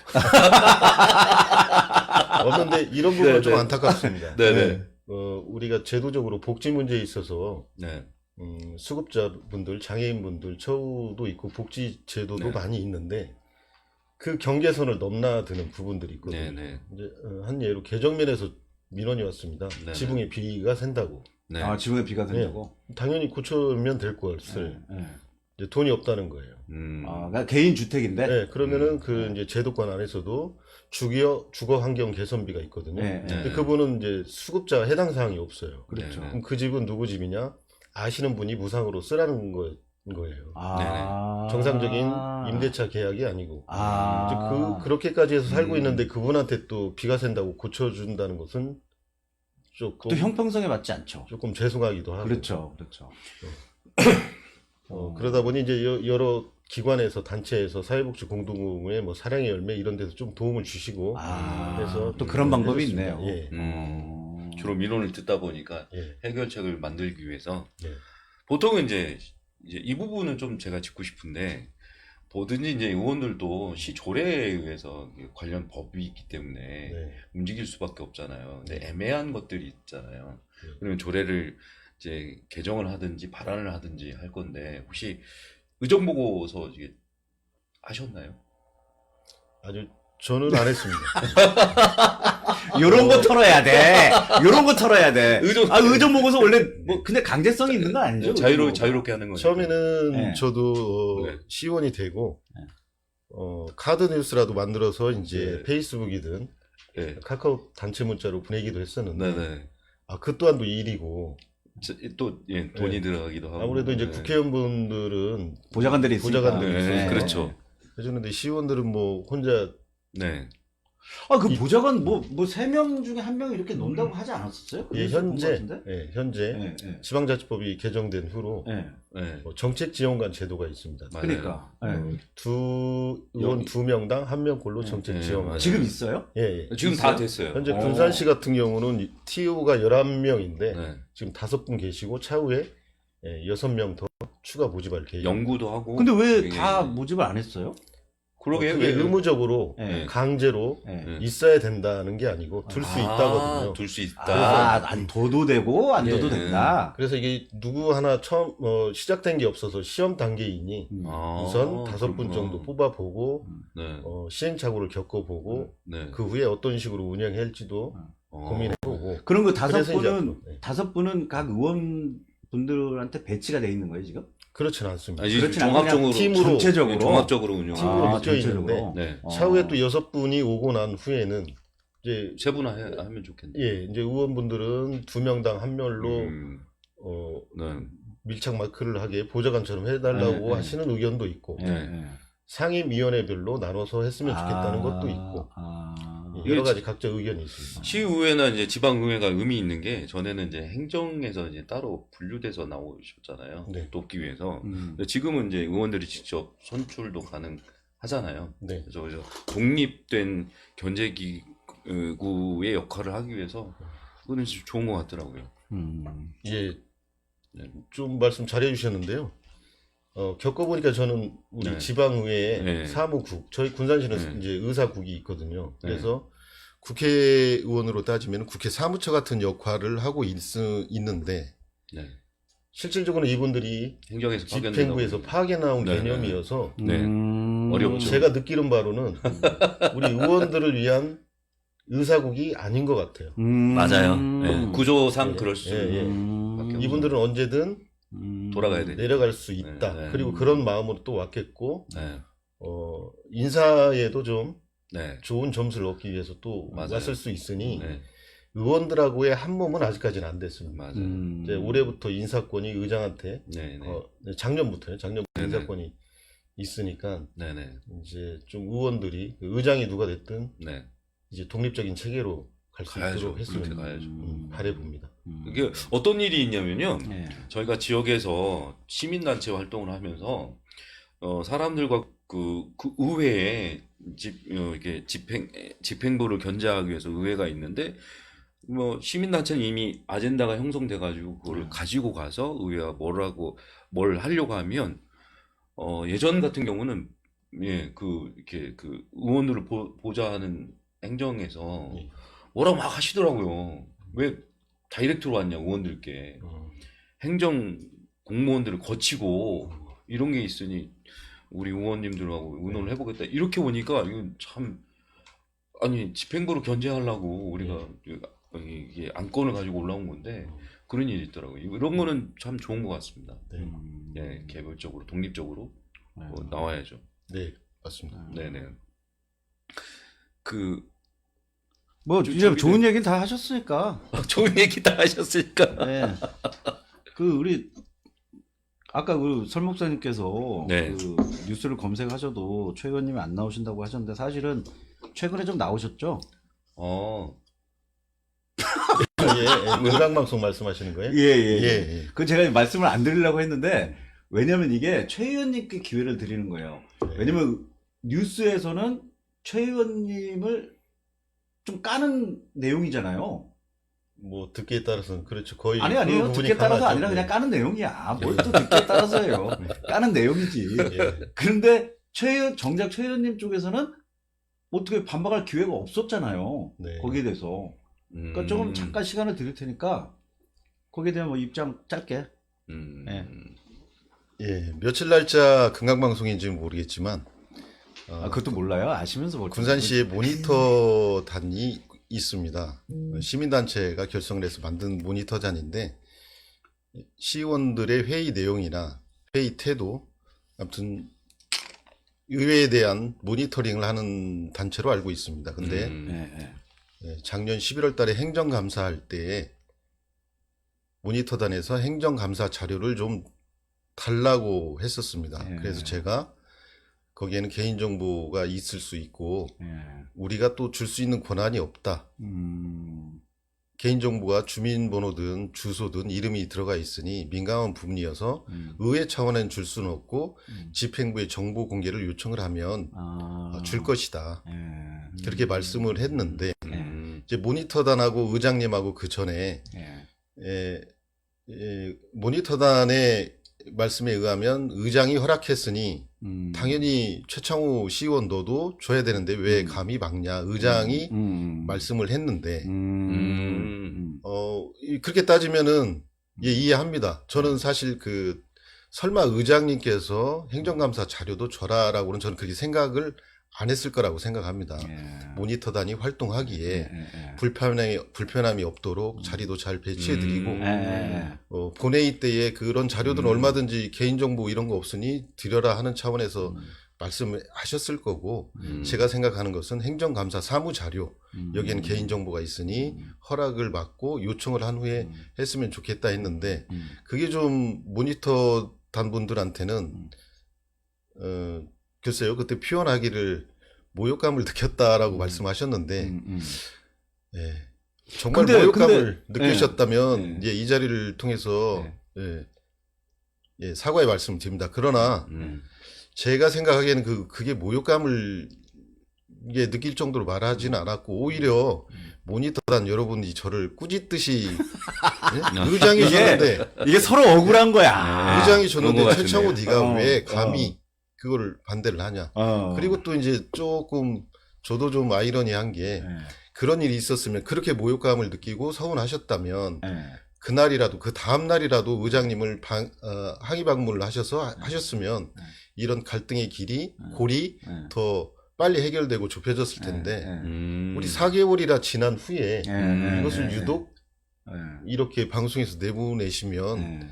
없는데 이런 부분은 좀 안타깝습니다. 네네. 우리가 제도적으로 복지 문제에 있어서 네. 수급자분들, 장애인분들 처우도 있고 복지 제도도 네. 많이 있는데 그 경계선을 넘나드는 부분들이 있거든요. 네네. 이제 한 예로 개정면에서 민원이 왔습니다. 네네. 지붕에 비가 샌다고. 네. 지붕에 비가 된다고? 당연히 고쳐면 될 것을 네. 이제 돈이 없다는 거예요. 그러니까 개인 주택인데? 네, 그러면은 그 이제 제도권 안에서도 주거 환경 개선비가 있거든요. 네. 근데 그분은 이제 수급자 해당 사항이 없어요. 그렇죠. 네. 그럼 그 집은 누구 집이냐? 아시는 분이 무상으로 쓰라는 거예요. 정상적인 임대차 계약이 아니고. 이제 그렇게까지 해서 살고 있는데 그분한테 또 비가 샌다고 고쳐준다는 것은 조금 또 형평성에 맞지 않죠. 조금 죄송하기도 하고. 그렇죠. 그러다 보니 이제 여러 기관에서 단체에서 사회복지 공동구에 뭐 사랑의 열매 이런 데서 좀 도움을 주시고 그래서 또 그런 방법이 해줬습니다. 있네요. 예. 주로 민원을 듣다 보니까 예. 해결책을 만들기 위해서 예. 보통은 이제 이 부분은 좀 제가 짚고 싶은데 뭐든지 이제 의원들도 시 조례에 의해서 관련 법이 있기 때문에 네. 움직일 수밖에 없잖아요. 근데 애매한 것들이 있잖아요. 그러면 조례를 이제 개정을 하든지 발안을 하든지 할 건데 혹시 의정 보고서 이게 하셨나요? 아주 저는 안 했습니다. 요런 거 털어야 돼. 요런 거 털어야 돼. 의정 보고서 원래 뭐 근데 강제성이 있는 거 아니죠? 자유롭게 하는 거죠. 처음에는 네. 저도 네. 시의원이 되고 카드 뉴스라도 만들어서 이제 네. 페이스북이든 네. 카카오 단체 문자로 보내기도 했었는데 네네. 그 또한도 일이고 또 돈이 들어가기도 하고 아무래도 이제 네. 국회의원분들은 보좌관들이 있으니까. 보좌관들이 네, 있어서 그렇죠. 해주는데 시의원들은 뭐 혼자 네. 그 보좌관 뭐 3명 중에 1명 이렇게 논다고 하지 않았었어요? 예, 현재 네. 지방자치법이 개정된 후로 네. 네. 정책지원관 제도가 있습니다. 맞아요. 그러니까. 의원 여기. 2명당 1명꼴로 네, 정책지원관. 맞아요. 지금 있어요? 예. 지금 다 됐어요. 현재 어. 군산시 같은 경우는 TO가 11명인데 네. 지금 5분 계시고 차후에 6명 더 추가 모집할 계획. 연구도 하고. 근데 왜 되게- 다 모집을 안 했어요? 그러게요. 그게 왜 의무적으로 네. 강제로 네. 있어야 된다는 게 아니고 둘 수 있다거든요. 둘 수 있다. 안 둬도 되고 안 둬도 예. 된다. 그래서 이게 누구 하나 처음 시작된 게 없어서 시험 단계이니 우선 5분 그렇구나. 정도 뽑아보고 네. 시행착오를 겪어보고 네. 그 후에 어떤 식으로 운영할지도 고민해보고 그럼 그 그래서 이제 앞으로, 네. 5분은 각 의원분들한테 배치가 돼 있는 거예요, 지금? 그렇지는 않습니다. 이제 그렇진 종합적으로 않고 그냥 전체적으로? 종합적으로 운영. 팀으로 묶여 전체적으로? 있는데 네. 차후에 또 6분이 오고 난 후에는 이제 세분화하면 좋겠네. 이제 의원분들은 2명당 1명로 네. 밀착 마크를 하게 보좌관처럼 해달라고 네. 하시는 의견도 있고 네. 상임위원회별로 나눠서 했으면 좋겠다는 것도 있고 여러 가지 각자 의견이 있습니다. 시의회나 이제 지방의회가 의미 있는 게 전에는 이제 행정에서 이제 따로 분류돼서 나오셨잖아요. 네. 돕기 위해서. 근데 지금은 이제 의원들이 직접 선출도 가능하잖아요. 네. 그래서 독립된 견제기구의 역할을 하기 위해서 그거는 진짜 좋은 것 같더라고요. 예, 네. 좀 말씀 잘해 주셨는데요. 겪어보니까 저는 우리 네. 지방의회 네. 사무국, 저희 군산시는 네. 이제 의사국이 있거든요. 네. 그래서 국회의원으로 따지면 국회 사무처 같은 역할을 하고 있는데 네. 실질적으로 이분들이 행정에서 집행부에서 파악해 나온 네. 개념이어서 네. 어렵죠. 제가 느끼는 바로는 우리 의원들을 위한 의사국이 아닌 것 같아요. 맞아요. 네. 구조상 예. 그럴 수 예, 예. 밖에 이분들은 언제든 돌아가야 되죠. 내려갈 수 있다. 네, 네. 그리고 그런 마음으로 또 왔겠고 네. 인사에도 좀 네. 좋은 점수를 얻기 위해서 또 맞아요. 왔을 수 있으니 네. 의원들하고의 한 몸은 아직까지는 안 됐습니다. 맞아요. 이제 올해부터 인사권이 의장한테 네, 네. 작년부터요. 작년부터 네네. 인사권이 있으니까 네, 네. 이제 좀 의원들이 그 의장이 누가 됐든 네. 이제 독립적인 체계로 갈 수 가야죠. 있도록 했으면 그렇게 가야죠. 바라봅니다. 이게 어떤 일이 있냐면요. 네. 저희가 지역에서 시민단체 활동을 하면서 사람들과 그 의회에 이게 집행부를 견제하기 위해서 의회가 있는데 뭐 시민단체는 이미 아젠다가 형성돼 가지고 그걸 가지고 가서 의회가 뭘 하려고 하면 예전 같은 경우는 이렇게 그 의원들을 보좌하는 행정에서 예. 뭐라고 막 하시더라고요. 왜 다이렉트로 왔냐 의원들께 행정 공무원들을 거치고 이런 게 있으니 우리 의원님들하고 의논을 해보겠다. 이렇게 오니까 이건 참 아니 집행부로 견제하려고 우리가 이게 안건을 가지고 올라온 건데 그런 일이 있더라고요. 이런 거는 참 좋은 것 같습니다. 네. 네, 개별적으로 독립적으로 나와야죠. 네, 맞습니다. 네네. 뭐 이제 좋은 얘기는 다 하셨으니까. 좋은 얘기 다 하셨으니까. 네. 우리 아까 설 목사님께서 네. 그 뉴스를 검색하셔도 최 의원님이 안 나오신다고 하셨는데 사실은 최근에 좀 나오셨죠? 음악방송 말씀하시는 거예요? 예. 그 제가 말씀을 안 드리려고 했는데 왜냐면 이게 최 의원님께 기회를 드리는 거예요. 왜냐면 뉴스에서는 최 의원님을 좀 까는 내용이잖아요. 뭐 듣기에 따라서는 그렇죠. 거의 아니에요. 그 부분이 듣기에 따라서 강하죠. 아니라 그냥 네. 까는 내용이야. 뭘 또 듣기에 따라서예요. 까는 내용이지. 예. 그런데 정작 최 의원님 쪽에서는 어떻게 반박할 기회가 없었잖아요. 네. 거기에 대해서. 그러니까 조금 잠깐 시간을 드릴 테니까 거기에 대한 뭐 입장 짧게. 네. 예, 며칠 날짜 금강방송인지는 모르겠지만 그것도 몰라요. 아시면서 뭘 군산시에 모니터단이 있습니다. 시민단체가 결성을 해서 만든 모니터단인데 시의원들의 회의 내용이나 회의 태도 아무튼 의회에 대한 모니터링을 하는 단체로 알고 있습니다. 근데 작년 11월 달에 행정감사할 때에 모니터단에서 행정감사 자료를 좀 달라고 했었습니다. 그래서 제가 거기에는 개인정보가 있을 수 있고 우리가 또 줄 수 있는 권한이 없다. 개인정보가 주민번호든 주소든 이름이 들어가 있으니 민감한 부분이어서 의회 차원엔 줄 수는 없고 집행부에 정보 공개를 요청을 하면 줄 것이다. 그렇게 말씀을 했는데 이제 모니터단하고 의장님하고 그 전에 모니터단의 말씀에 의하면 의장이 허락했으니 당연히 최창호 시의원 너도 줘야 되는데 왜 감히 막냐 의장이 말씀을 했는데 그렇게 따지면은 이해합니다. 저는 사실 설마 의장님께서 행정감사 자료도 줘라라고는 저는 그렇게 생각을 안 했을 거라고 생각합니다. 모니터단이 활동하기에 불편함이 없도록 자리도 잘 배치해드리고 본회의 때에 그런 자료들은 얼마든지 개인정보 이런 거 없으니 드려라 하는 차원에서 말씀을 하셨을 거고 제가 생각하는 것은 행정감사 사무자료 여기에는 개인정보가 있으니 허락을 받고 요청을 한 후에 했으면 좋겠다 했는데 그게 좀 모니터단 분들한테는 글쎄요, 그때 표현하기를 모욕감을 느꼈다라고 말씀하셨는데, 정말 모욕감을 느끼셨다면, 이 자리를 통해서, 사과의 말씀을 드립니다. 그러나, 제가 생각하기에는 그게 모욕감을 느낄 정도로 말하지는 않았고, 오히려 모니터단 여러분이 저를 꾸짖듯이, 의장이 줬는데, 이게 서로 억울한 거야. 의장이 줬는데, 최창호 네가 왜 감히, 그거를 반대를 하냐. 그리고 또 이제 조금 저도 좀 아이러니한 게 그런 일이 있었으면 그렇게 모욕감을 느끼고 서운하셨다면 그날이라도 그 다음 날이라도 의장님을 항의 방문을 하셨으면 이런 갈등의 골이 더 빨리 해결되고 좁혀졌을 텐데 우리 4개월이나 지난 후에 이것을 유독 이렇게 방송에서 내보내시면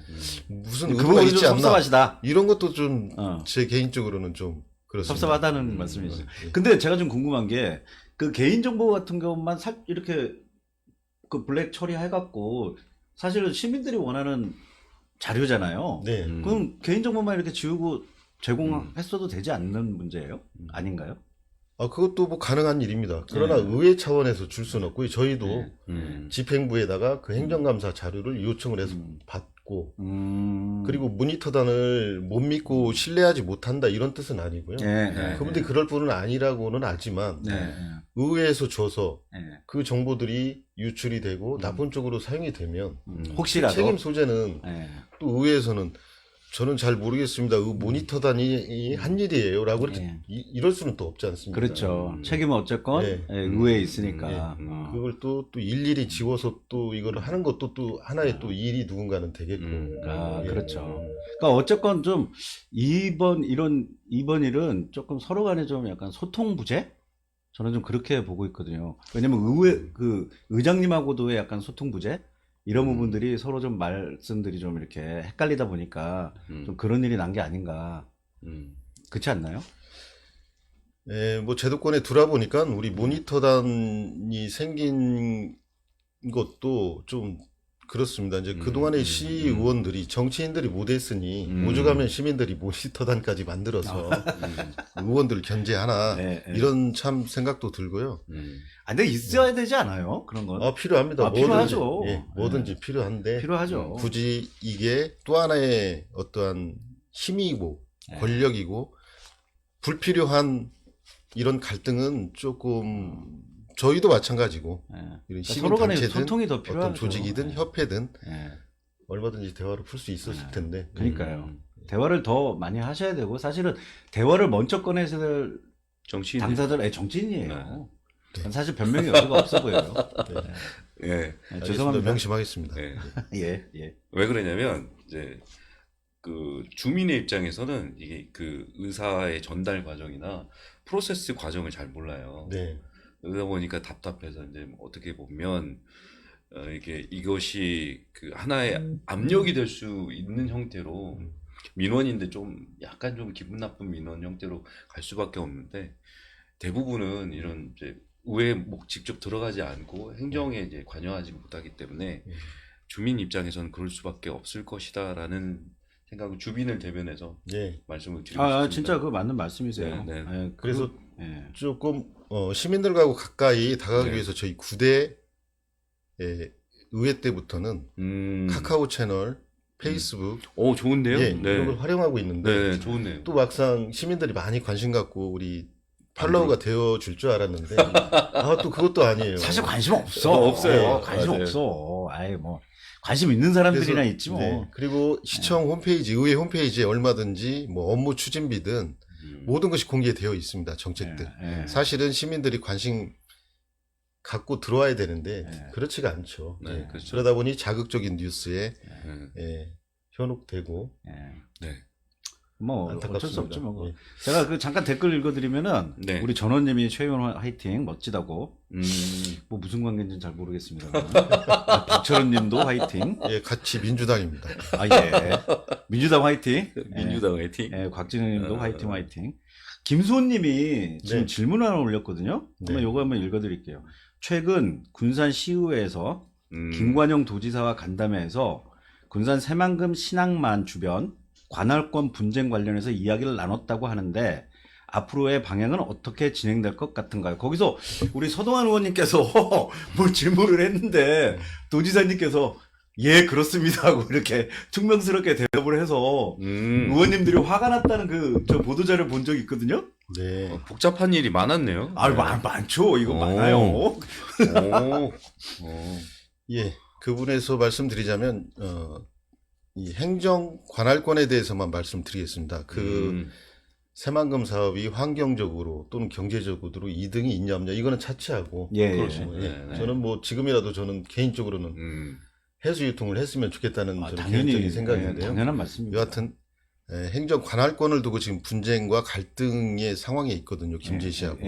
무슨 의도가 있지 않나 섭섭하시다. 이런 것도 좀 제 개인적으로는 좀 그렇습니다. 섭섭하다는 말씀이시죠. 예. 근데 제가 좀 궁금한 게 그 개인정보 같은 경우만 이렇게 그 블랙 처리해갖고 사실은 시민들이 원하는 자료잖아요. 네. 그럼 개인정보만 이렇게 지우고 제공했어도 되지 않는 문제예요? 아닌가요? 그것도 뭐 가능한 일입니다. 그러나 네. 의회 차원에서 줄 수는 없고요. 저희도 네. 집행부에다가 그 행정감사 자료를 요청을 해서 받고 그리고 모니터단을 못 믿고 신뢰하지 못한다 이런 뜻은 아니고요. 네. 그분들이 그럴 분은 아니라고는 알지만 의회에서 줘서 그 정보들이 유출이 되고 나쁜 쪽으로 사용이 되면 혹시라도 책임 소재는 네. 또 의회에서는 저는 잘 모르겠습니다. 모니터단이 한 일이에요라고 이렇게 이럴 수는 또 없지 않습니까? 그렇죠. 책임은 어쨌건 네. 의회에 있으니까. 그걸 또 일일이 지워서 또 이걸 하는 것도 또 하나의 또 일이 누군가는 되겠고. 예. 그렇죠. 그러니까 어쨌건 좀 이번 일은 조금 서로 간에 좀 약간 소통 부재? 저는 좀 그렇게 보고 있거든요. 왜냐면 그 의장님하고도의 약간 소통 부재? 이런 부분들이 서로 좀 말씀들이 좀 이렇게 헷갈리다 보니까 좀 그런 일이 난 게 아닌가. 그렇지 않나요? 예, 뭐 제도권에 들어보니까 우리 모니터단이 생긴 것도 좀 그렇습니다. 이제 그동안의 시의원들이 정치인들이 못했으니 오죽하면 시민들이 모니터단까지 만들어서 의원들 견제하나 이런 참 생각도 들고요. 근데 있어야 되지 않아요? 그런 건? 필요합니다. 필요하죠. 뭐든지 필요한데 필요하죠. 굳이 이게 또 하나의 어떠한 힘이고 권력이고 불필요한 이런 갈등은 조금 저희도 마찬가지고 이런 서로 간의 시민단체든 소통이 더 필요하죠. 어떤 조직이든 협회든 얼마든지 대화를 풀 수 있었을 텐데 그러니까요. 대화를 더 많이 하셔야 되고 사실은 대화를 먼저 꺼내서 정치인 당사들 정치인이에요. 사실 변명이 여지가 없어 보여요. 죄송합니다. 명심하겠습니다. 예. 왜 그러냐면 이제 그 주민의 입장에서는 이게 그 의사의 전달 과정이나 프로세스 과정을 잘 몰라요. 네. 그러다 보니까 답답해서 이제 어떻게 보면 이것이 그 하나의 압력이 될 수 있는 형태로 민원인데 좀 약간 좀 기분 나쁜 민원 형태로 갈 수밖에 없는데 대부분은 이런 이제 의회에 직접 들어가지 않고 행정에 이제 관여하지 못하기 때문에 주민 입장에서는 그럴 수밖에 없을 것이다라는 생각을 주민을 대변해서 말씀을 드리고 싶습니다. 진짜 그거 맞는 말씀이세요. 그래서 조금 시민들하고 가까이 다가가기 위해서 저희 9대 의회 때부터는 카카오 채널, 페이스북, 좋은데요? 이런 걸 활용하고 있는데 좋네요. 또 막상 시민들이 많이 관심 갖고 우리 팔로워가 되어줄 줄 알았는데 또 그것도 아니에요. 사실 관심 없어. 없어요. 관심 맞아요. 없어. 뭐 관심 있는 사람들이나 있지 뭐. 그리고 시청 홈페이지, 의회 홈페이지에 얼마든지 뭐 업무 추진비든 모든 것이 공개되어 있습니다. 정책들. 사실은 시민들이 관심 갖고 들어와야 되는데 그렇지가 않죠. 그렇죠. 그러다 보니 자극적인 뉴스에 현혹되고 뭐 안타깝습니다. 어쩔 수 없죠 뭐. 제가 그 잠깐 댓글 읽어드리면은 우리 전원님이 최의원 화이팅 멋지다고. 뭐 무슨 관계인지는 잘 모르겠습니다. 박철원님도 화이팅. 같이 민주당입니다. 민주당 화이팅. 민주당 화이팅. 곽진영님도 화이팅. 김수호님이 지금 질문 하나 올렸거든요. 한번 요거 한번 읽어드릴게요. 최근 군산 시의회에서 김관영 도지사와 간담회에서 군산 새만금 신항만 주변 관할권 분쟁 관련해서 이야기를 나눴다고 하는데 앞으로의 방향은 어떻게 진행될 것 같은가요? 거기서 우리 서동환 의원님께서 뭘 질문을 했는데 도지사님께서 그렇습니다 하고 이렇게 퉁명스럽게 대답을 해서 의원님들이 화가 났다는 저 보도자를 본 적이 있거든요. 복잡한 일이 많았네요. 많죠. 이거 많아요. 그분에서 말씀드리자면 이 행정 관할권에 대해서만 말씀드리겠습니다. 새만금 사업이 환경적으로 또는 경제적으로 이득이 있냐 없냐 이거는 차치하고 저는 뭐 지금이라도 저는 개인적으로는 해수 유통을 했으면 좋겠다는 저는 개인적인 생각인데요. 당연한 말씀입니다. 여하튼 행정 관할권을 두고 지금 분쟁과 갈등의 상황에 있거든요. 김제시하고.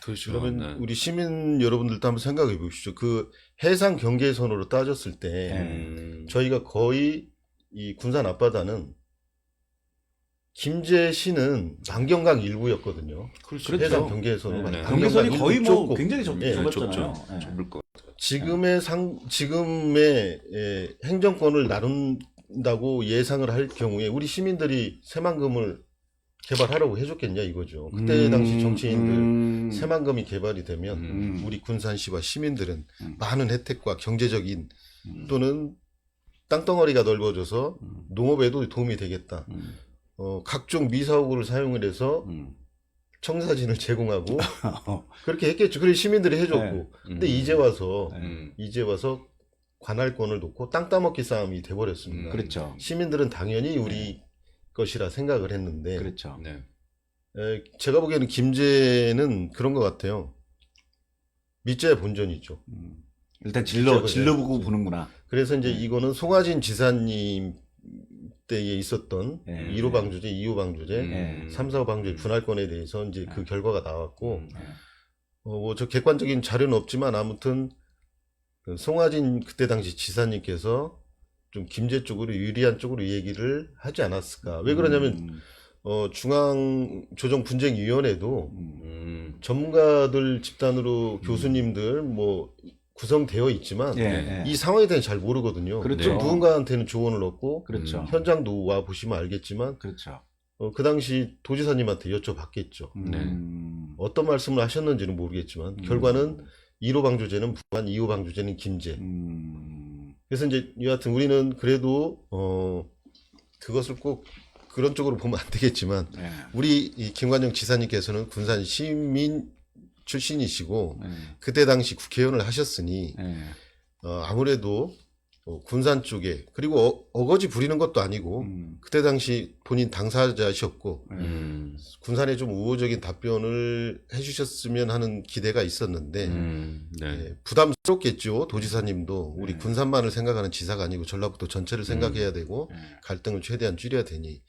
그렇죠. 그러면 우리 시민 여러분들도 한번 생각해 보십시오. 그 해상 경계선으로 따졌을 때 저희가 거의 이 군산 앞바다는 김제시는 만경강 일부였거든요. 그렇죠. 해상 경계선으로 네. 경계선이 만경강 거의 일부 뭐 좁고. 굉장히 좁잖아요. 예. 좁을 것 같아요. 지금의 행정권을 나눈다고 예상을 할 경우에 우리 시민들이 새만금을 개발하라고 해줬겠냐 이거죠. 그때 당시 정치인들 새만금이 개발이 되면 우리 군산시와 시민들은 많은 혜택과 경제적인 또는 땅덩어리가 넓어져서 농업에도 도움이 되겠다. 각종 미사오구를 사용을 해서 청사진을 제공하고 그렇게 했겠죠. 그래 시민들이 해줬고. 네. 근데 이제 와서 관할권을 놓고 땅 따먹기 싸움이 돼버렸습니다. 그렇죠. 시민들은 당연히 우리 것이라 생각을 했는데 그렇죠. 네. 제가 보기에는 김제는 그런 것 같아요. 밑자야 본전이죠. 일단 진짜 질러보고 보는구나. 그래서 이제 이거는 송하진 지사님 때에 있었던 네. 1호 방조제, 2호 방조제, 네. 3, 4호 방조제 분할권에 대해서 이제 그 결과가 나왔고, 네. 뭐 저 객관적인 자료는 없지만 아무튼 그 송하진 그때 당시 지사님께서 좀 김제 쪽으로 유리한 쪽으로 얘기를 하지 않았을까. 왜 그러냐면 중앙조정분쟁위원회도 전문가들 집단으로 교수님들 뭐 구성되어 있지만 이 상황에 대해 잘 모르거든요. 그렇죠. 누군가한테는 조언을 얻고 그렇죠. 현장도 와 보시면 알겠지만 그렇죠. 그 당시 도지사님한테 여쭤봤겠죠. 어떤 말씀을 하셨는지는 모르겠지만 결과는 1호 방조제는 부안, 2호 방조제는 김제. 그래서 이제 여하튼 우리는 그래도 그것을 꼭 그런 쪽으로 보면 안 되겠지만 우리 이 김관영 지사님께서는 군산 시민 출신이시고 그때 당시 국회의원을 하셨으니 아무래도 군산 쪽에 그리고 어거지 부리는 것도 아니고 그때 당시 본인 당사자셨고 군산에 좀 우호적인 답변을 해주셨으면 하는 기대가 있었는데 부담스럽겠죠. 도지사님도 우리 군산만을 생각하는 지사가 아니고 전라북도 전체를 생각해야 되고 갈등을 최대한 줄여야 되니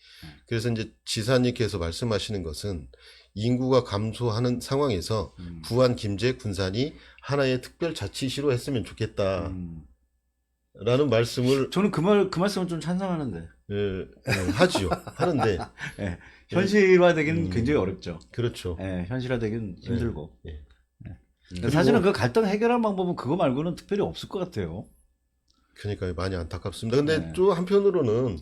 그래서 이제 지사님께서 말씀하시는 것은 인구가 감소하는 상황에서 부안, 김제, 군산이 하나의 특별자치시로 했으면 좋겠다. 라는 말씀을 저는 그 말씀을 좀 찬성하는데 하지요. 하는데 현실화되기는 굉장히 어렵죠. 그렇죠. 현실화되기는 힘들고. 그리고 사실은 그 갈등 해결할 방법은 그거 말고는 특별히 없을 것 같아요. 그러니까 많이 안타깝습니다. 근데 또 한편으로는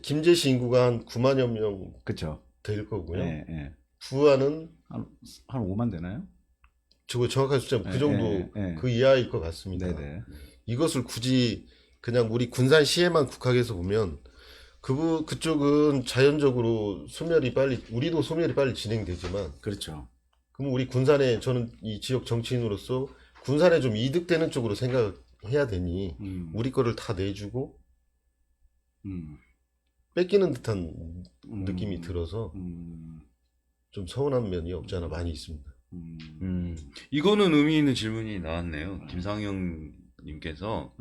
김제시 인구가 한 9만여 명 될 거고요. 부안은 한 5만 되나요? 저거 정확한 숫자 그 정도 그 이하일 것 같습니다. 이것을 굳이 그냥 우리 군산시에만 국하게서 보면 그쪽은 자연적으로 우리도 소멸이 빨리 진행되지만 그렇죠. 그럼 우리 군산에 저는 이 지역 정치인으로서 군산에 좀 이득되는 쪽으로 생각해야 되니 우리 거를 다 내주고 뺏기는 듯한 느낌이 들어서 좀 서운한 면이 없지 않아 많이 있습니다. 이거는 의미 있는 질문이 나왔네요. 김상영 님께서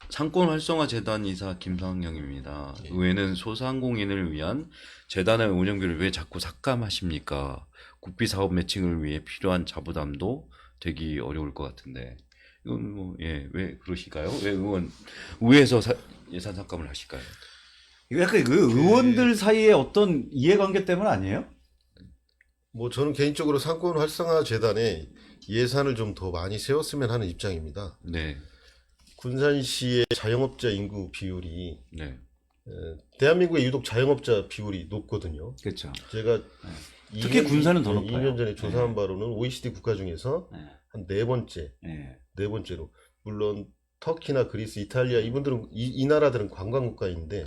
상권 활성화 재단 이사 김상영입니다. 의회는 소상공인을 위한 재단의 운영비를 왜 자꾸 삭감하십니까? 국비 사업 매칭을 위해 필요한 자부담도 되기 어려울 것 같은데 이건 뭐 왜 그러실까요? 왜 의회에서 예산 삭감을 하실까요? 이거 약간 그 의원들 사이에 어떤 이해관계 때문 아니에요? 뭐 저는 개인적으로 상권 활성화 재단에 예산을 좀 더 많이 세웠으면 하는 입장입니다. 군산시의 자영업자 인구 비율이 대한민국의 유독 자영업자 비율이 높거든요. 그렇죠. 제가 특히 군산은 더 높아요. 2년 전에 조사한 바로는 OECD 국가 중에서 한 네 번째로 물론 터키나 그리스, 이탈리아 이분들은 이 나라들은 관광 국가인데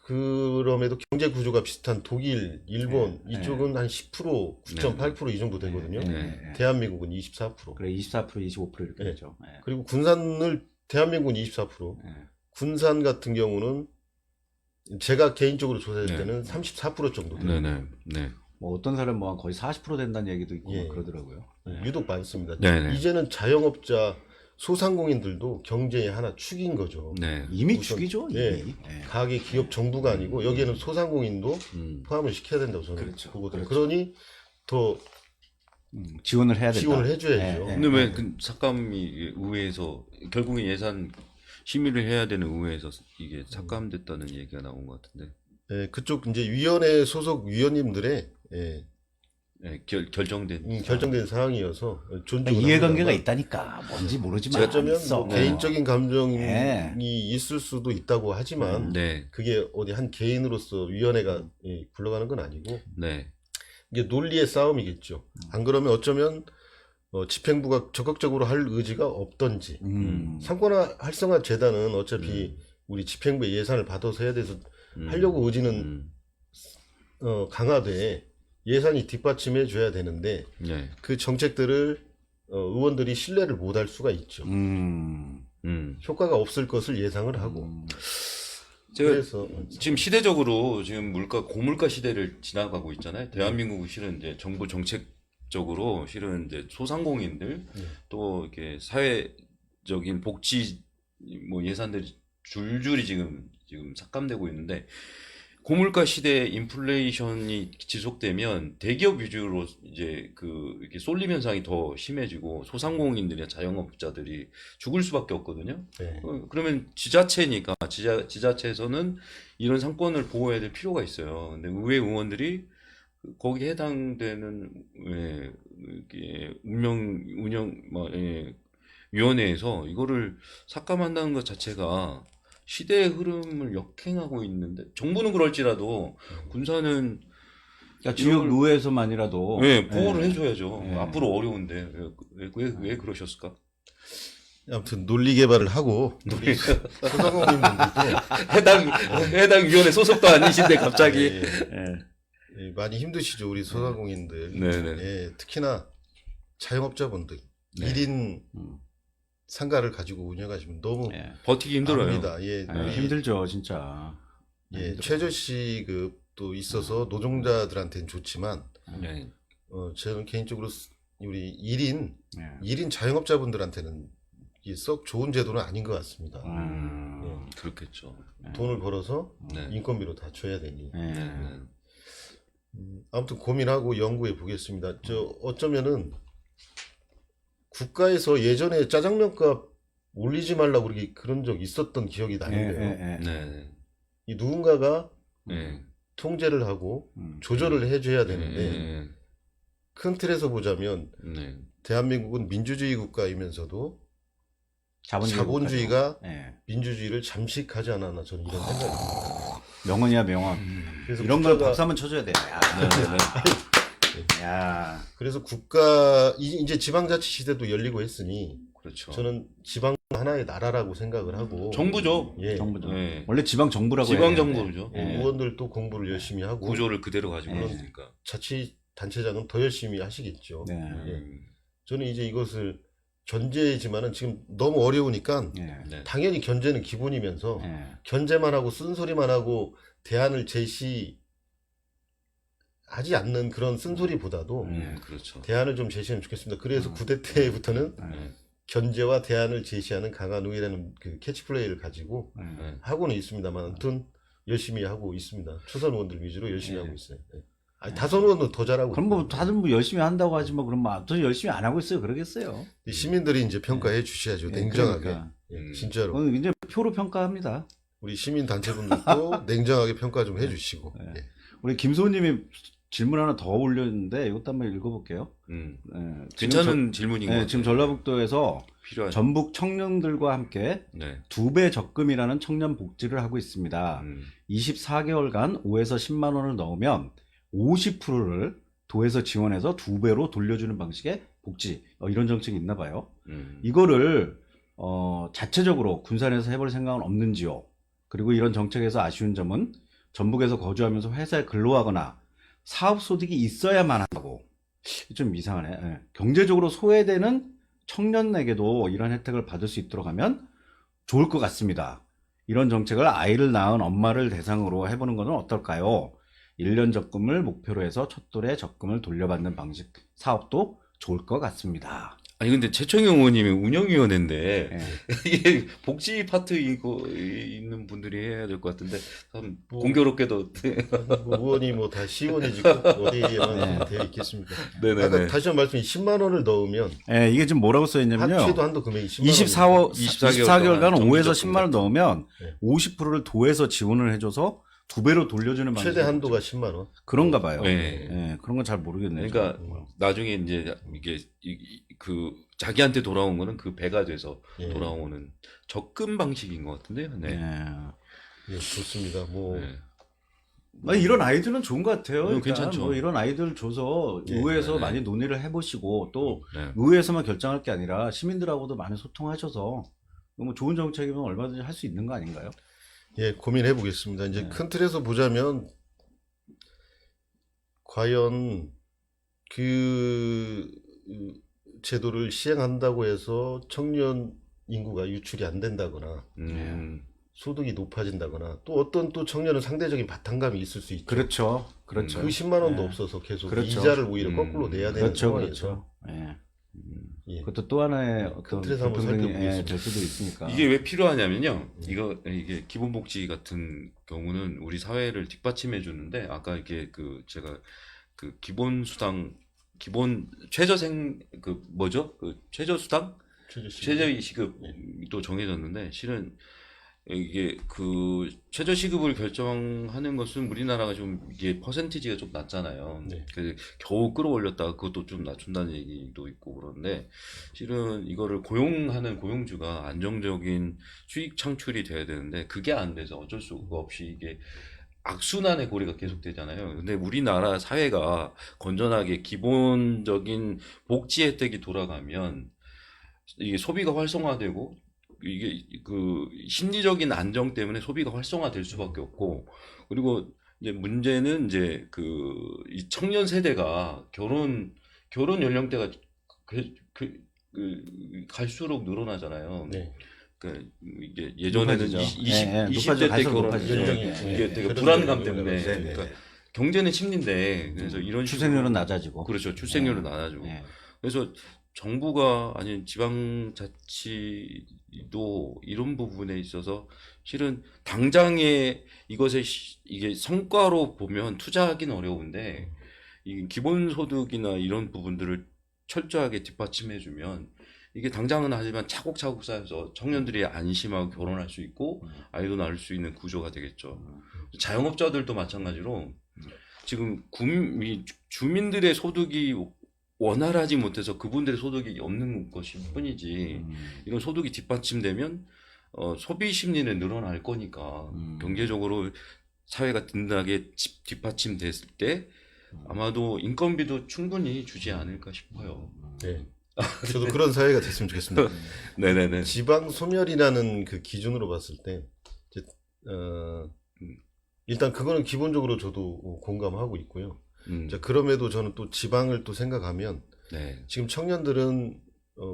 그럼에도 경제 구조가 비슷한 독일, 일본 이쪽은 한 10%, 9.8% 이 정도 되거든요. 대한민국은 24%. 그래 24%, 25% 이렇게 되죠. 그리고 대한민국은 24%. 군산 같은 경우는 제가 개인적으로 조사할 때는 34% 정도 돼요. 뭐 어떤 사람 뭐 거의 40% 된다는 얘기도 있고 그러더라고요. 유독 많습니다. 이제는 자영업자 소상공인들도 경제의 하나 축인 거죠. 이미 축이죠. 이미. 가게 기업 정부가 아니고 여기에는 소상공인도 포함을 시켜야 된다고 저는 보거든요. 그러니 더 지원을 해야 된다. 지원을 해줘야죠. 근데 왜 삭감이 의회에서 결국에 예산 심의를 해야 되는 의회에서 이게 삭감됐다는 얘기가 나온 것 같은데. 예, 그쪽 이제 위원회 소속 위원님들의 예, 네, 결정된 결정된 사항이어서 존중을 이해관계가 합니다만 있다니까 뭔지 모르지만 어쩌면 있어. 뭐 개인적인 감정이 네. 있을 수도 있다고 하지만 네, 그게 어디 한 개인으로서 위원회가 예, 굴러가는 건 아니고 네, 이게 논리의 싸움이겠죠. 안 그러면 어쩌면 집행부가 적극적으로 할 의지가 없던지 상권화 활성화 재단은 어차피 우리 집행부의 예산을 받아서 해야 돼서 하려고 의지는 강하되 예산이 뒷받침해 줘야 되는데 네, 그 정책들을 의원들이 신뢰를 못할 수가 있죠. 효과가 없을 것을 예상을 하고 제가 그래서 지금 시대적으로 지금 고물가 시대를 지나가고 있잖아요. 대한민국은 실은 이제 정부 정책적으로 실은 이제 소상공인들 또 이렇게 사회적인 복지 뭐 예산들이 줄줄이 지금 삭감되고 있는데 고물가 시대에 인플레이션이 지속되면 대기업 위주로 이제 이렇게 쏠림 현상이 더 심해지고 소상공인들이나 자영업자들이 죽을 수밖에 없거든요. 네. 그러면 지자체니까 지자체에서는 이런 상권을 보호해야 될 필요가 있어요. 근데 의회 의원들이 거기에 해당되는 운영 위원회에서 이거를 삭감한다는 것 자체가 시대의 흐름을 역행하고 있는데 정부는 그럴지라도 군사는 그러니까 지역 의회에서만이라도 보호를 해줘야죠. 예. 앞으로 어려운데 왜 그러셨을까? 아무튼 논리 개발을 하고 우리 소상공인분들도 해당 위원회 소속도 아니신데 갑자기 예, 많이 힘드시죠 우리 소상공인들. 네네. 예, 특히나 자영업자분들 네. 1인 상가를 가지고 운영하시면 너무 버티기 힘들어요. 압니다. 예, 힘들죠 진짜. 예, 최저시급도 있어서 노동자들한테는 좋지만 네. 저는 개인적으로 우리 1인 자영업자분들한테는 이게 썩 좋은 제도는 아닌 것 같습니다. 그렇겠죠. 돈을 벌어서 네. 인건비로 다 줘야 되니. 네. 아무튼 고민하고 연구해 보겠습니다. 어쩌면은 국가에서 예전에 짜장면값 올리지 말라고 그런 적 있었던 기억이 나는데요. 네. 이 누군가가 네. 통제를 하고 조절을 해줘야 되는데 네. 큰 틀에서 보자면 네. 대한민국은 민주주의 국가이면서도 자본주의가 민주주의를 잠식하지 않았나 저는 이런 생각이 듭니다. 명언이야 명언. 그래서 이런 걸 박수 한번 쳐줘야 돼. 야. 그래서 이제 지방자치 시대도 열리고 했으니 그렇죠. 저는 지방 하나의 나라라고 생각을 하고 정부죠. 예. 정부죠. 네. 원래 지방 정부라고 지방 해야 정부죠. 의원들도 공부를 열심히 하고 구조를 그대로 가지고 있으니까. 자치단체장은 더 열심히 하시겠죠. 네. 저는 이제 이것을 견제지만은 지금 너무 어려우니까 네. 당연히 견제는 기본이면서 견제만 하고 쓴소리만 하고 대안을 제시하지 않는 그런 쓴소리보다도 그렇죠. 대안을 좀 제시하면 좋겠습니다. 그래서 9대 때부터는 견제와 대안을 제시하는 강한 의회라는 그 캐치플레이를 가지고 하고는 있습니다만 아무튼 열심히 하고 있습니다. 초선 의원들 위주로 열심히 하고 있어요. 아니, 다선 의원도 더 잘하고. 그럼 뭐 다들 뭐 열심히 한다고 하지 뭐 그럼 더 열심히 안 하고 있어요. 그러겠어요. 시민들이 이제 평가해 주셔야죠. 냉정하게. 그러니까. 진짜로. 오늘 이제 표로 평가합니다. 우리 시민 단체분들도 냉정하게 평가 좀 해주시고. 우리 김소님이 질문 하나 더 올렸는데 이것도 한번 읽어볼게요. 괜찮은 질문인 것 같아요. 지금 전라북도에서 필요한. 전북 청년들과 함께 2배 적금이라는 청년 복지를 하고 있습니다. 24개월간 5에서 10만 원을 넣으면 50%를 도에서 지원해서 2배로 돌려주는 방식의 복지 이런 정책이 있나 봐요. 이거를 자체적으로 군산에서 해볼 생각은 없는지요? 그리고 이런 정책에서 아쉬운 점은 전북에서 거주하면서 회사에 근로하거나 사업 소득이 있어야만 하고 좀 이상하네. 경제적으로 소외되는 청년에게도 이런 혜택을 받을 수 있도록 하면 좋을 것 같습니다. 이런 정책을 아이를 낳은 엄마를 대상으로 해보는 것은 어떨까요? 1년 적금을 목표로 해서 첫 돌에 적금을 돌려받는 방식 사업도 좋을 것 같습니다. 아니 근데 최청영 의원님이 운영위원회인데 예. 이게 복지 파트 이거 있는 분들이 해야 될 것 같은데 참 공교롭게도 뭐 의원이 뭐 다 시의원이지 어디에만 되어 있겠습니까? 네네네. 아까 다시 한 번 말씀 10만 원을 넣으면 예, 이게 지금 뭐라고 써 있냐면요. 최도 한도 금액이 10만 원. 24개월간 5에서 10만 원 정기적 넣으면 네. 50%를 도에서 지원을 해줘서 2배로 돌려주는 방식. 최대 한도가 10만 원. 그런가 봐요. 네. 예, 그런 건 잘 모르겠네요. 그러니까 나중에 이제 이게 그 자기한테 돌아온 거는 그 배가 돼서 예. 돌아오는 접근 방식인 것 같은데요. 네. 예. 예, 좋습니다. 뭐 네. 아니, 이런 아이들은 좋은 것 같아요. 일단 괜찮죠. 뭐 이런 아이들 줘서 예, 의회에서 네. 많이 논의를 해보시고 또 네. 의회에서만 결정할 게 아니라 시민들하고도 많이 소통하셔서 뭐 좋은 정책이면 얼마든지 할 수 있는 거 아닌가요? 예, 고민해 보겠습니다. 이제 네. 큰 틀에서 보자면 과연 그 제도를 시행한다고 해서 청년 인구가 유출이 안 된다거나 소득이 높아진다거나 또 어떤 또 청년은 상대적인 바탕감이 있을 수 있죠. 그렇죠. 그렇죠. 그 10만 원도 예. 없어서 계속 그렇죠. 이자를 오히려 거꾸로 내야 되는 그렇죠. 상황에서 그렇죠. 예. 예. 그것도 또 하나의 어떤 틀에서 한번 불평등이 살펴보겠습니다. 될 수도 있으니까. 이게 왜 필요하냐면요. 이게 기본복지 같은 경우는 우리 사회를 뒷받침해 주는데 아까 이게 제가 그 기본수당 기본 최저생 그 뭐죠? 그 최저수당 최저시급도 정해졌는데 실은 이게 그 최저시급을 결정하는 것은 우리나라가 좀 이게 퍼센티지가 좀 낮잖아요. 네. 그래서 겨우 끌어올렸다가 그것도 좀 낮춘다는 얘기도 있고 그런데 실은 이거를 고용하는 고용주가 안정적인 수익 창출이 돼야 되는데 그게 안 돼서 어쩔 수가 없이 이게 악순환의 고리가 계속되잖아요. 근데 우리나라 사회가 건전하게 기본적인 복지 혜택이 돌아가면 이게 소비가 활성화되고 이게 그 심리적인 안정 때문에 소비가 활성화될 수밖에 없고 그리고 이제 문제는 이제 이 청년 세대가 결혼 연령대가 갈수록 늘어나잖아요. 네. 이게 예전에는 높아지죠. 20대 때 갈수록 결혼 높아지죠. 이게 되게 네. 불안감 네. 때문에 네. 그러니까 경제는 심리인데 그래서 이런 출생률은 식으로 낮아지고. 그렇죠. 출생률은 낮아지고 예. 그래서 정부가 아닌 지방자치도 이런 부분에 있어서 실은 당장에 이게 성과로 보면 투자하기는 어려운데 이 기본소득이나 이런 부분들을 철저하게 뒷받침해주면 이게 당장은 하지만 차곡차곡 쌓여서 청년들이 안심하고 결혼할 수 있고 아이도 낳을 수 있는 구조가 되겠죠. 자영업자들도 마찬가지로 지금 주민들의 소득이 원활하지 못해서 그분들의 소득이 없는 것일 뿐이지 이런 소득이 뒷받침되면 소비 심리는 늘어날 거니까 경제적으로 사회가 든든하게 뒷받침됐을 때 아마도 인건비도 충분히 주지 않을까 싶어요. 네. 저도 그런 사회가 됐으면 좋겠습니다. 네네네. 지방 소멸이라는 그 기준으로 봤을 때 이제, 일단 그거는 기본적으로 저도 공감하고 있고요. 자, 그럼에도 저는 또 지방을 또 생각하면 네. 지금 청년들은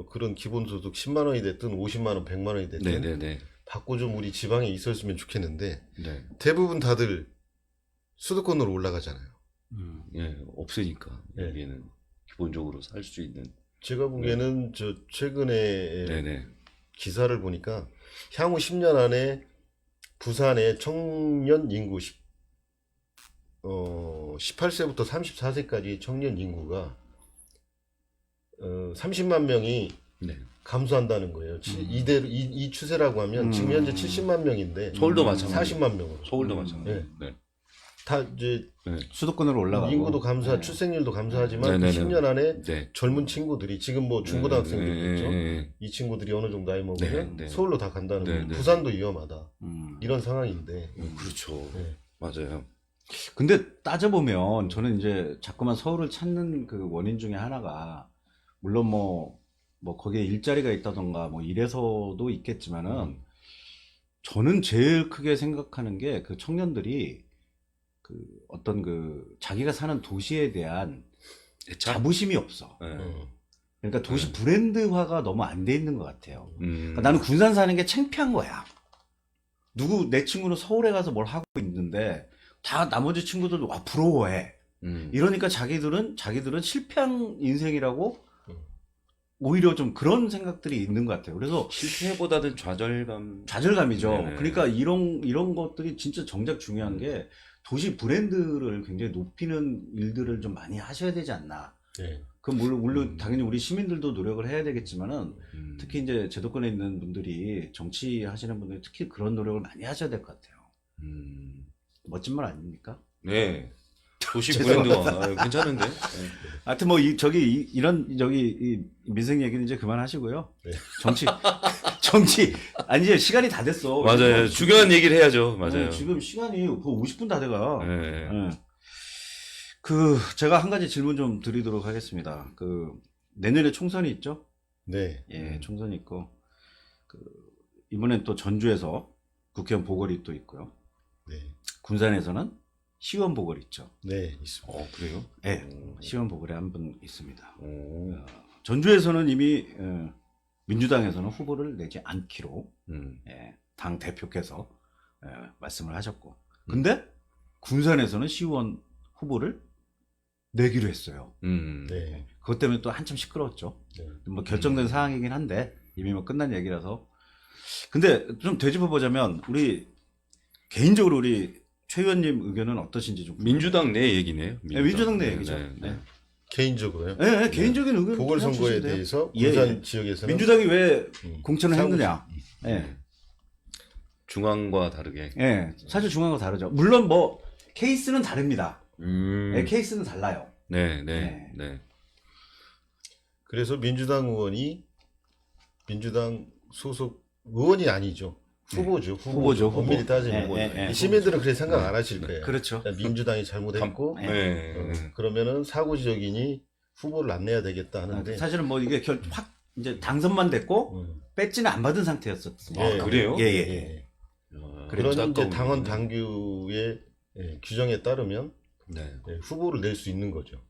그런 기본소득 10만 원이 됐든 50만 원, 100만 원이 됐든 네네네. 받고 좀 우리 지방에 있었으면 좋겠는데 네. 대부분 다들 수도권으로 올라가잖아요. 예, 없으니까 네. 여기는 기본적으로 살 수 있는. 제가 보기에는 저 최근에 네네. 기사를 보니까 향후 10년 안에 부산의 청년 인구 18세부터 34세까지 청년 인구가 30만 명이 네. 감소한다는 거예요. 이 추세라고 하면 지금 현재 70만 명인데 서울도 마찬가지. 40만 명으로. 서울도 마찬가지. 네. 네. 다 이제 수도권으로 올라가고. 인구도 감소, 네. 출생률도 감소하지만 네네네. 10년 안에 네. 젊은 친구들이 지금 뭐 중고등학생들이겠죠. 네. 이 친구들이 어느 정도 나이 먹으면 네, 네. 서울로 다 간다는 네, 거예요. 네. 부산도 위험하다. 음. 이런 상황인데. 그렇죠. 네. 맞아요. 근데 따져보면 저는 이제 자꾸만 서울을 찾는 그 원인 중에 하나가 물론 뭐 거기에 일자리가 있다던가 뭐 이래서도 있겠지만은 저는 제일 크게 생각하는 게 그 청년들이 그 어떤 그 자기가 사는 도시에 대한 자부심이 없어. 네. 그러니까 도시 브랜드화가 너무 안 돼 있는 것 같아요. 그러니까 음. 나는 군산 사는 게 창피한 거야. 내 친구는 서울에 가서 뭘 하고 있는데 다 나머지 친구들도 와 부러워해. 이러니까 자기들은 실패한 인생이라고 오히려 좀 그런 생각들이 있는 것 같아요. 그래서 실패보다는 좌절감. 좌절감이죠. 네네. 그러니까 이런 것들이 진짜 정작 중요한 게 도시 브랜드를 굉장히 높이는 일들을 좀 많이 하셔야 되지 않나. 네. 그 물론 당연히 우리 시민들도 노력을 해야 되겠지만은 음. 특히 이제 제도권에 있는 분들이 정치하시는 분들이 특히 그런 노력을 많이 하셔야 될 것 같아요. 멋진 말 아닙니까? 네. 도시 브랜드화 괜찮은데. 네. 하여튼 뭐 이 민생 얘기는 이제 그만하시고요. 네. 정치 아니 이제 시간이 다 됐어. 맞아요. 중요한 얘기를 해야죠. 맞아요. 지금 시간이 50분 다 돼가. 네. 제가 한 가지 질문 좀 드리도록 하겠습니다. 내년에 총선이 있죠? 네. 예, 총선이 있고 이번엔 또 전주에서 국회의원 보궐이 또 있고요. 네. 군산에서는 시의원 보궐이 있죠. 네, 있습니다. 그래요? 네, 시의원 보궐에 한 분 있습니다. 오. 전주에서는 이미 민주당에서는 후보를 내지 않기로 당 대표께서 말씀을 하셨고, 근데 군산에서는 시의원 후보를 내기로 했어요. 네. 그것 때문에 또 한참 시끄러웠죠. 네. 뭐 결정된 사항이긴 한데 이미 뭐 끝난 얘기라서. 근데 좀 되짚어 보자면 개인적으로 우리 최 의원님 의견은 어떠신지 좀. 민주당 내 얘기네요. 민주당 내 얘기죠. 네, 네. 네. 개인적으로요. 네, 개인적인 의견. 보궐선거에 대해서 군산 지역에서는 민주당이 왜 공천을 사고 했느냐. 예. 중앙과 다르게. 예. 사실 중요한 거 다르죠. 물론 뭐 케이스는 다릅니다. 네, 케이스는 달라요. 네. 그래서 민주당 소속 의원이 아니죠. 후보죠. 후보죠. 엄밀히 따지면 시민들은 그렇게 생각 안 하실 거예요. 그렇죠. 민주당이 잘못했고 그러면은 사고 지역이니 후보를 안 내야 되겠다 하는데 사실은 뭐 이게 이제 당선만 됐고 배지는 안 받은 상태였었어요. 예, 그래요? 예. 그런 이제 당원 당규의 규정에 따르면 네. 후보를 낼 수 있는 거죠.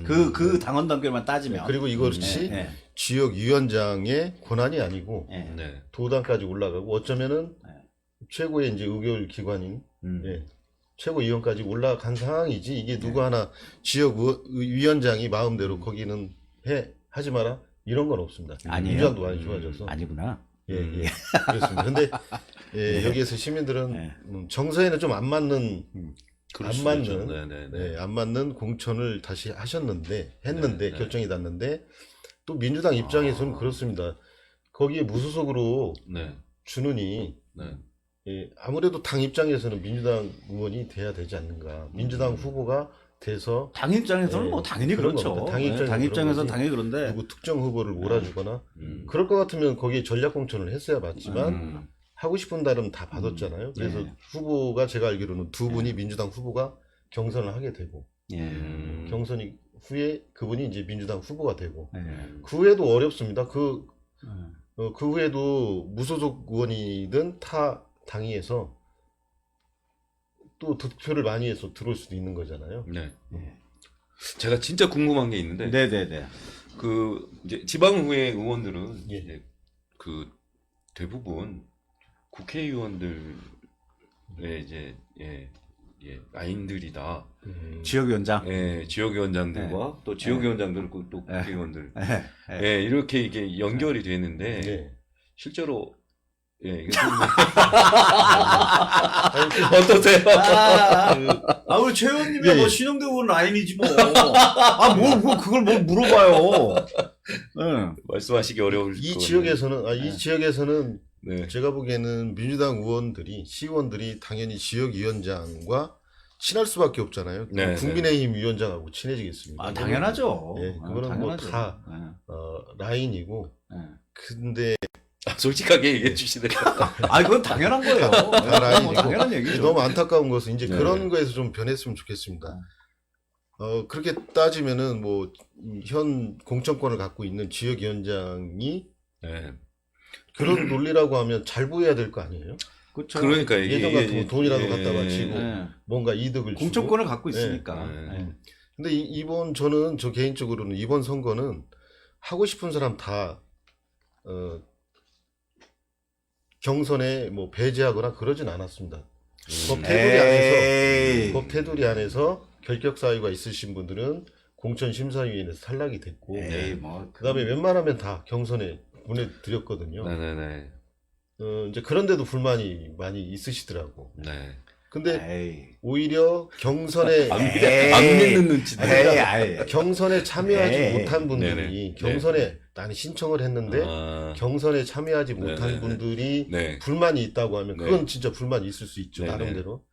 그 당원 단계만 따지면. 그리고 이것이 지역위원장의 권한이 아니고 네. 도당까지 올라가고 어쩌면은 최고의 이제 의결 기관인 최고위원까지 올라간 상황이지 이게 누구 하나 지역위원장이 마음대로 거기는 하지 마라 이런 건 없습니다. 아니에요. 민주당도 많이 좋아져서. 아니구나. 그렇습니다. 근데 여기에서 시민들은 정서에는 좀 안 맞는 안 맞는 공천을 다시 했는데 결정이 났는데 또 민주당 입장에서는 그렇습니다. 거기에 무소속으로 주느니 아무래도 당 입장에서는 민주당 의원이 돼야 되지 않는가. 민주당 후보가 돼서 당 입장에서는 뭐 당연히 그렇죠. 당 입장에서는 당연히 그런데 누구 특정 후보를 몰아주거나 그럴 것 같으면 거기에 전략 공천을 했어야 맞지만 하고 싶은 대로는 다 받았잖아요. 그래서 후보가 제가 알기로는 두 분이 민주당 후보가 경선을 하게 되고 경선 후에 그분이 이제 민주당 후보가 되고 그 후에도 어렵습니다. 그 후에도 무소속 의원이든 타 당위에서 또 득표를 많이 해서 들어올 수도 있는 거잖아요. 네. 제가 진짜 궁금한 게 있는데, 네네네. 이제 지방의회 의원들은 이제 대부분 국회의원들의 이제 라인들이다. 지역위원장. 지역위원장들과 또 지역위원장들 또 국회의원들. 이렇게 이게 연결이 되는데 실제로 이게 어떠세요? 우리 최 의원님이 뭐 신영대 의원 라인이지 뭐. 그걸 뭐 물어봐요. 말씀하시기 어려울 이 지역에서는 제가 보기에는 민주당 의원들이 시의원들이 당연히 지역위원장과 친할 수밖에 없잖아요. 국민의힘 위원장하고 친해지겠습니다. 당연하죠. 그거는 뭐 다 라인이고. 근데 솔직하게 얘기해 주시네요. 그건 당연한 거예요. 당연한 얘기죠. 너무 안타까운 것은 이제 그런 거에서 좀 변했으면 좋겠습니다. 그렇게 따지면은 뭐 현 공천권을 갖고 있는 지역위원장이 그런 논리라고 하면 잘 보여야 될 거 아니에요? 그렇죠. 그러니까 예전 같으면 돈이라도 갖다 바치고 뭔가 이득을 주고 공천권을 갖고 있으니까. 근데 저 개인적으로는 이번 선거는 하고 싶은 사람 다 경선에 뭐 배제하거나 그러진 않았습니다. 법 테두리 안에서 결격 사유가 있으신 분들은 공천 심사위원회에서 탈락이 됐고, 에이, 뭐 그다음에 웬만하면 다 경선에 보내드렸거든요. 네네네. 이제 그런데도 불만이 많이 있으시더라고. 네. 근데 에이. 오히려 경선에 안 믿는 눈치들. 에이. 경선에 참여하지 에이. 못한 분들이 네네. 경선에 나는 신청을 했는데 아, 경선에 참여하지 못한 네네네. 분들이 네. 불만이 있다고 하면 네. 그건 진짜 불만이 있을 수 있죠. 네네. 나름대로.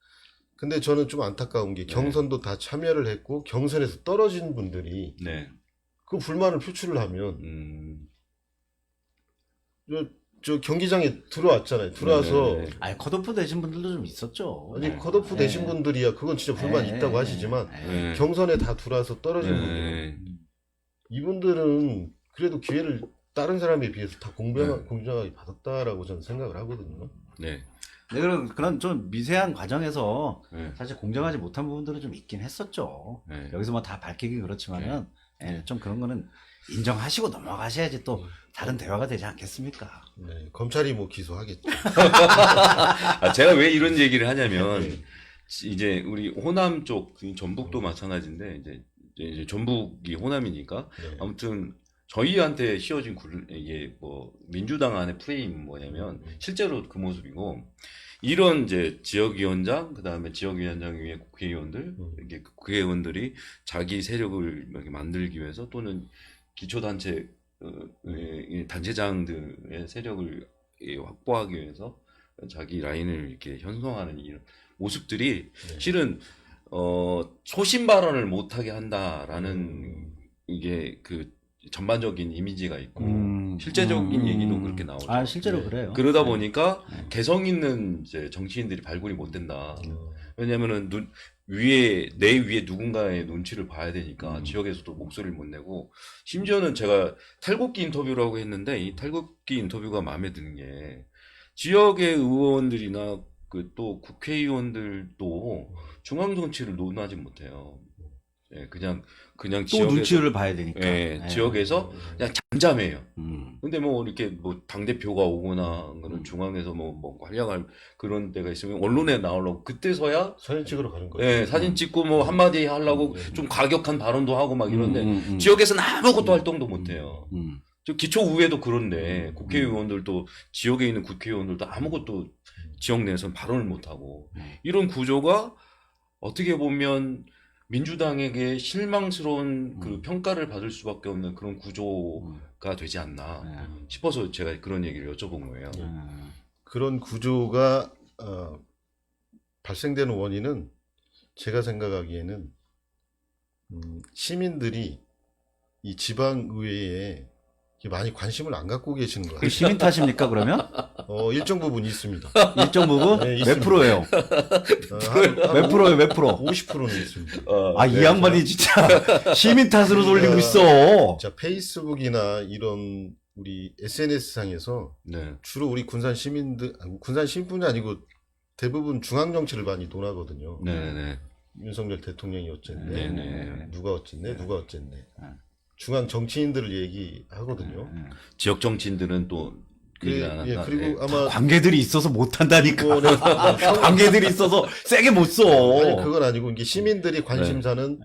근데 저는 좀 안타까운 게 경선도 다 참여를 했고 경선에서 떨어진 분들이 네. 그 불만을 표출을 하면 저 경기장에 들어왔잖아요. 들어와서 네네. 아니 컷오프 되신 분들도 좀 있었죠. 아니 컷오프 되신 분들이야 그건 진짜 불만이 있다고 하시지만 네. 경선에 다 들어와서 떨어진 분들 네. 이분들은 그래도 기회를 다른 사람에 비해서 다 네. 공정하게 받았다라고 저는 생각을 하거든요. 네. 네, 그런 좀 미세한 과정에서 네. 사실 공정하지 못한 부분들은 좀 있긴 했었죠. 네. 여기서 뭐 다 밝히긴 그렇지만은 좀 그런 거는 인정하시고 넘어가셔야지 또 다른 대화가 되지 않겠습니까? 네, 검찰이 뭐 기소하겠죠. 아, 제가 왜 이런 얘기를 하냐면 이제 우리 호남 쪽 전북도 마찬가지인데 이제 전북이 호남이니까 네. 아무튼 저희한테 씌워진 이게 뭐 민주당 안의 프레임 뭐냐면 실제로 그 모습이고 이런 이제 지역위원장 그다음에 지역위원장 위에 국회의원들 이게 국회의원들이 자기 세력을 이렇게 만들기 위해서 또는 기초단체 단체장들의 세력을 확보하기 위해서 자기 라인을 이렇게 형성하는 이런 모습들이 실은 소신 발언을 못하게 한다라는 이게 그 전반적인 이미지가 있고 실제적인 얘기도 그렇게 나오죠. 아 실제로 그래요. 그러다 보니까 개성 있는 이제 정치인들이 발굴이 못 된다. 왜냐면은 내 위에 누군가의 눈치를 봐야 되니까 지역에서도 목소리를 못 내고 심지어는 제가 탈곡기 인터뷰라고 했는데 이 탈곡기 인터뷰가 마음에 드는 게 지역의 의원들이나 그 또 국회의원들도 중앙 정치를 논하지 못해요. 예, 그냥 또 지역에서 눈치를 봐야 되니까. 예, 지역에서 그냥 잠잠해요. 근데 뭐 이렇게 뭐 당대표가 오거나 그런 중앙에서 뭐 관량할 그런 데가 있으면 언론에 나오려고 그때서야 사진 찍으러 가는 거예요. 예, 사진 찍고 뭐 한마디 하려고 좀 과격한 발언도 하고 막 이런데 지역에서는 아무것도 활동도 못 해요. 저 기초의회도 그런데 국회의원들도 지역에 있는 국회의원들도 아무것도 지역 내에서는 발언을 못 하고 이런 구조가 어떻게 보면 민주당에게 실망스러운 그 평가를 받을 수밖에 없는 그런 구조가 되지 않나 싶어서 제가 그런 얘기를 여쭤본 거예요. 그런 구조가 발생되는 원인은 제가 생각하기에는 시민들이 이 지방의회에 많이 관심을 안 갖고 계시는 것 그 같아요. 시민 탓입니까 그러면? 일정 부분 있습니다. 일정 부분? 네, 몇 있습니다. 프로예요? 몇 프로예요? 몇 프로? 50%는 있습니다. 아, 이 양반이 진짜 시민 탓으로 돌리고 있어. 자, 페이스북이나 이런 우리 SNS 상에서 네. 주로 우리 군산 시민뿐이 아니고 대부분 중앙 정치를 많이 논하거든요. 네네. 윤석열 대통령이 어쨌네, 네네. 누가 어쨌네, 누가 어쨌네. 중앙 정치인들을 얘기하거든요. 지역 정치인들은 또 얘기를 안 한다. 그리고 아마 관계들이 있어서 못 한다니까. 뭐, 네. 관계들이 있어서 세게 못 써. 아니 그건 아니고 이게 시민들이 관심사는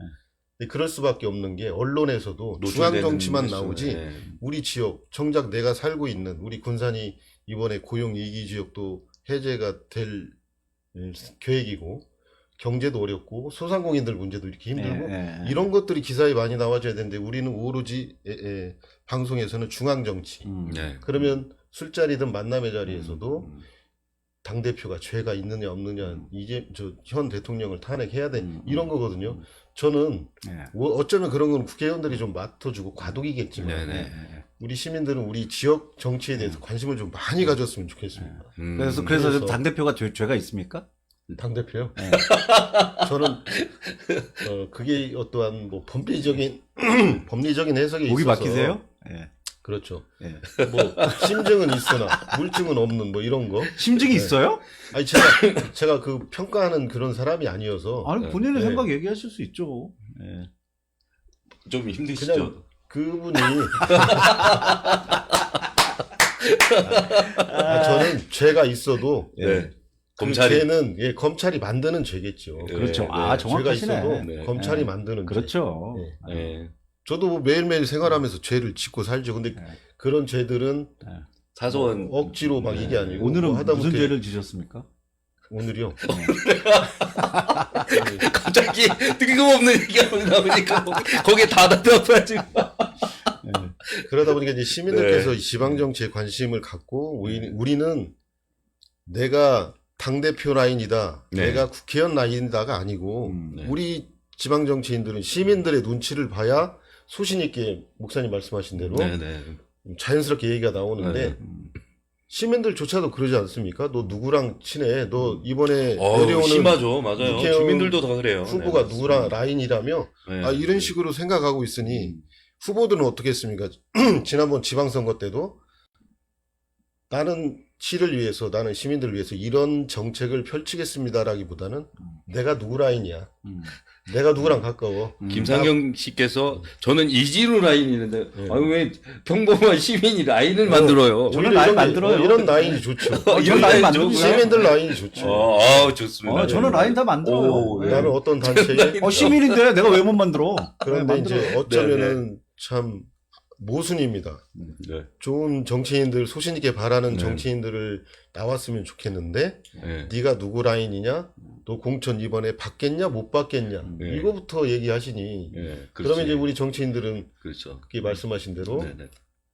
그럴 수밖에 없는 게 언론에서도 중앙 정치만 나오지 우리 지역 정작 내가 살고 있는 우리 군산이 이번에 고용 위기 지역도 해제가 될 계획이고 경제도 어렵고 소상공인들 문제도 이렇게 힘들고 이런 것들이 기사에 많이 나와줘야 되는데 우리는 오로지 방송에서는 중앙 정치 그러면 술자리든 만남의 자리에서도 당대표가 죄가 있느냐 없느냐 이제 현 대통령을 탄핵해야 돼 이런 거거든요. 저는 어쩌면 그런 건 국회의원들이 좀 맡아주고 과도기겠지만 우리 시민들은 우리 지역 정치에 대해서 관심을 좀 많이 가졌으면 좋겠습니다. 그래서 당대표가 죄가 있습니까? 당대표요? 저는 그게 어떠한 뭐 법리적인 해석이 목이 있어서 막히세요? 그렇죠. 뭐 심증은 있으나 물증은 없는 뭐 이런 거. 심증이 있어요? 아니 제가 그 평가하는 그런 사람이 아니어서. 아니 본인의 생각 얘기하실 수 있죠. 좀 힘드시죠? 그냥 그분이 저는 죄가 있어도 검찰이 죄는 예, 검찰이 만드는 죄겠죠. 그렇죠. 네, 아, 네. 정확하시네. 죄가 있어도 네. 검찰이 네. 만드는 죄. 그렇죠. 네. 예. 저도 뭐 매일매일 생활하면서 죄를 짓고 살죠. 근데 네. 그런 죄들은 사소한 억지로 막 이게 아니고 오늘은 뭐 무슨 죄를 지셨습니까? 오늘이요. 갑자기 뜬금없는 얘기가 나오니까 거기에 다 답답해지고. 그러다 보니까 이제 시민들께서 네. 이 지방 정치에 관심을 갖고 우리는 내가 당 대표 라인이다, 네. 내가 국회의원 라인이다가 아니고 네. 우리 지방 정치인들은 시민들의 눈치를 봐야 소신 있게 목사님 말씀하신 대로 네네. 자연스럽게 얘기가 나오는데 네. 시민들조차도 그러지 않습니까? 너 누구랑 친해? 너 이번에 어우, 내려오는 심하죠. 맞아요. 국회의원 주민들도 다 그래요. 후보가 네, 누구랑 맞습니다. 라인이라며 네. 아, 이런 식으로 생각하고 있으니 후보들은 어떻게 했습니까? 지난번 지방선거 때도 나는 시를 위해서, 나는 시민들을 위해서 이런 정책을 펼치겠습니다라기보다는 내가 누구 라인이야. 내가 누구랑 가까워. 김상경 씨께서 저는 이진우 라인이 있는데 네. 아니, 왜 평범한 시민이 라인을 만들어요? 저는 오히려 라인 이런 게- 만들어요. 이런 라인이 좋죠. 이런 라인 라인 만들고요. 좋고요. 시민들 라인이 좋죠. 좋습니다. 저는 라인 다 만들어요. 오, 네. 나는 어떤 단체에 시민인데 내가 왜 못 만들어? 그런데 네, 이제 만들어요. 어쩌면은 참 모순입니다. 네. 좋은 정치인들, 소신 있게 바라는 네. 정치인들을 나왔으면 좋겠는데 네. 네가 누구 라인이냐? 너 공천 이번에 받겠냐? 못 받겠냐? 네. 이거부터 얘기하시니 네. 그러면 이제 우리 정치인들은 그렇죠. 그게 말씀하신 대로 네, 네.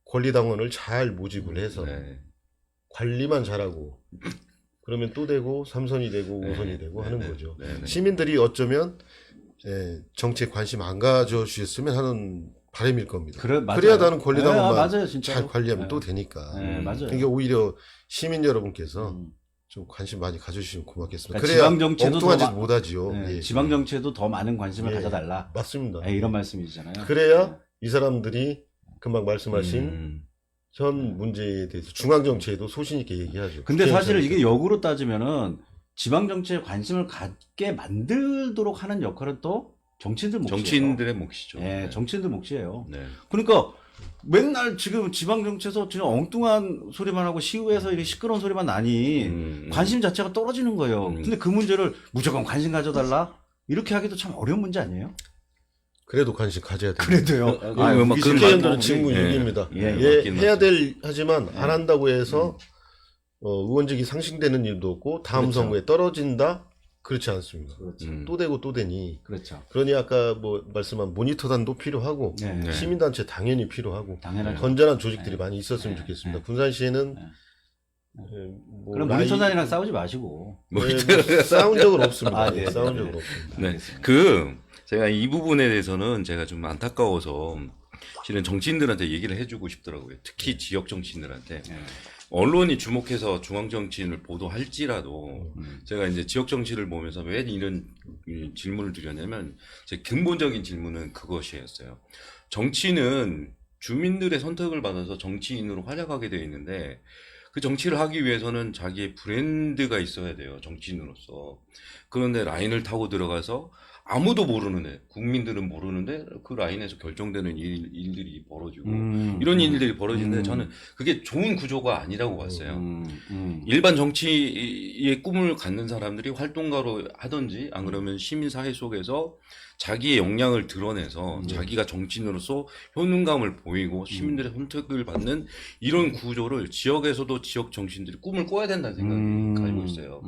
권리당원을 잘 모집을 해서 네. 관리만 잘하고 그러면 또 되고 3선이 되고 5선이 되고 하는 네, 거죠. 네, 네. 시민들이 어쩌면 정치에 관심 안 가져주셨으면 하는 바람일 겁니다. 맞아요. 그래야 나는 권리당원만 네, 맞아요, 진짜로. 잘 관리하면 네. 또 되니까. 네, 맞아요. 그러니까 오히려 시민 여러분께서 좀 관심 많이 가져주시면 고맙겠습니다. 그러니까 그래야 지방 정치도 엉뚱한 더 짓 못하지요. 네, 예. 지방 정치에도 더 많은 관심을 예. 가져달라. 맞습니다. 네, 이런 말씀이시잖아요. 그래야 이 사람들이 금방 말씀하신 음. 현 문제에 대해서 중앙 정치에도 소신 있게 얘기하죠. 근데 사실 국회의원 이게 역으로 따지면은 지방 정치에 관심을 갖게 만들도록 하는 역할은 또 정치인들 몫이에요. 정치인들의 몫이죠. 네, 정치인들 몫이에요. 네. 그러니까 맨날 지금 지방 정치에서 그냥 엉뚱한 소리만 하고 시의회에서 이렇게 시끄러운 소리만 나니 관심 자체가 떨어지는 거예요. 근데 그 문제를 무조건 관심 가져달라? 이렇게 하기도 참 어려운 문제 아니에요? 그래도 관심 가져야 돼요. 그래도요. 아유, 막 그런 국회의원들은 거- 직무 예. 6입니다. 예, 예, 맞긴 해야 맞죠. 될 하지만 안 한다고 해서 의원직이 상실되는 일도 없고 다음 그렇죠. 선거에 떨어진다? 그렇지 않습니다. 그렇죠. 또 되고 또 되니. 그렇죠. 그러니 아까 뭐 말씀한 모니터단도 필요하고 네. 네. 시민단체 당연히 필요하고 당연하죠. 건전한 조직들이 네. 많이 있었으면 네. 좋겠습니다. 네. 군산시에는 네. 뭐 그럼 모니터단이랑 싸우지 마시고. 뭐 싸운 적은 없습니다. 아, 네. 싸운 네. 적은 없습니다. 네. 제가 이 부분에 대해서는 제가 좀 안타까워서 실은 정치인들한테 얘기를 해주고 싶더라고요. 특히 지역 정치인들한테. 네. 언론이 주목해서 중앙 정치인을 보도할지라도 제가 이제 지역 정치를 보면서 왜 이런 질문을 드렸냐면 제 근본적인 질문은 그것이었어요. 정치는 주민들의 선택을 받아서 정치인으로 활약하게 되어 있는데 그 정치를 하기 위해서는 자기의 브랜드가 있어야 돼요. 정치인으로서. 그런데 라인을 타고 들어가서 아무도 모르는데 국민들은 모르는데 그 라인에서 결정되는 일들이 벌어지고 이런 일들이 벌어지는데 저는 그게 좋은 구조가 아니라고 봤어요. 일반 정치의 꿈을 갖는 사람들이 활동가로 하든지 안 그러면 시민사회 속에서 자기의 역량을 드러내서 자기가 정치인으로서 효능감을 보이고 시민들의 선택을 받는 이런 구조를 지역에서도 지역 정치인들이 꿈을 꿔야 된다는 생각을 가지고 있어요.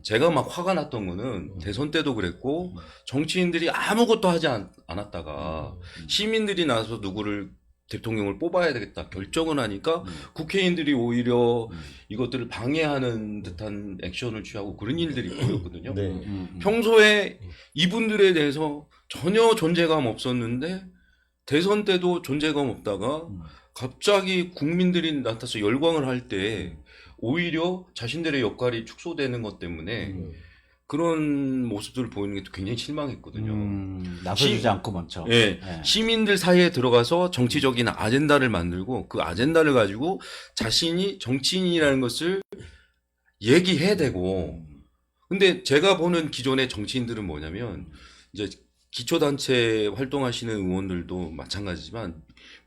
제가 막 화가 났던 거는 대선 때도 그랬고 정치인들이 아무것도 하지 않았다가 시민들이 나서 누구를 대통령을 뽑아야 되겠다 결정을 하니까 국회의원들이 오히려 이것들을 방해하는 듯한 액션을 취하고 그런 일들이 보였거든요. 네. 평소에 이분들에 대해서 전혀 존재감 없었는데 대선 때도 존재감 없다가 갑자기 국민들이 나타나서 열광을 할 때 오히려 자신들의 역할이 축소되는 것 때문에 그런 모습들을 보이는 게 굉장히 실망했거든요. 나서주지 않고 먼저. 예, 네. 시민들 사이에 들어가서 정치적인 아젠다를 만들고 그 아젠다를 가지고 자신이 정치인이라는 것을 얘기해야 되고 근데 제가 보는 기존의 정치인들은 뭐냐면 이제 기초단체 활동하시는 의원들도 마찬가지지만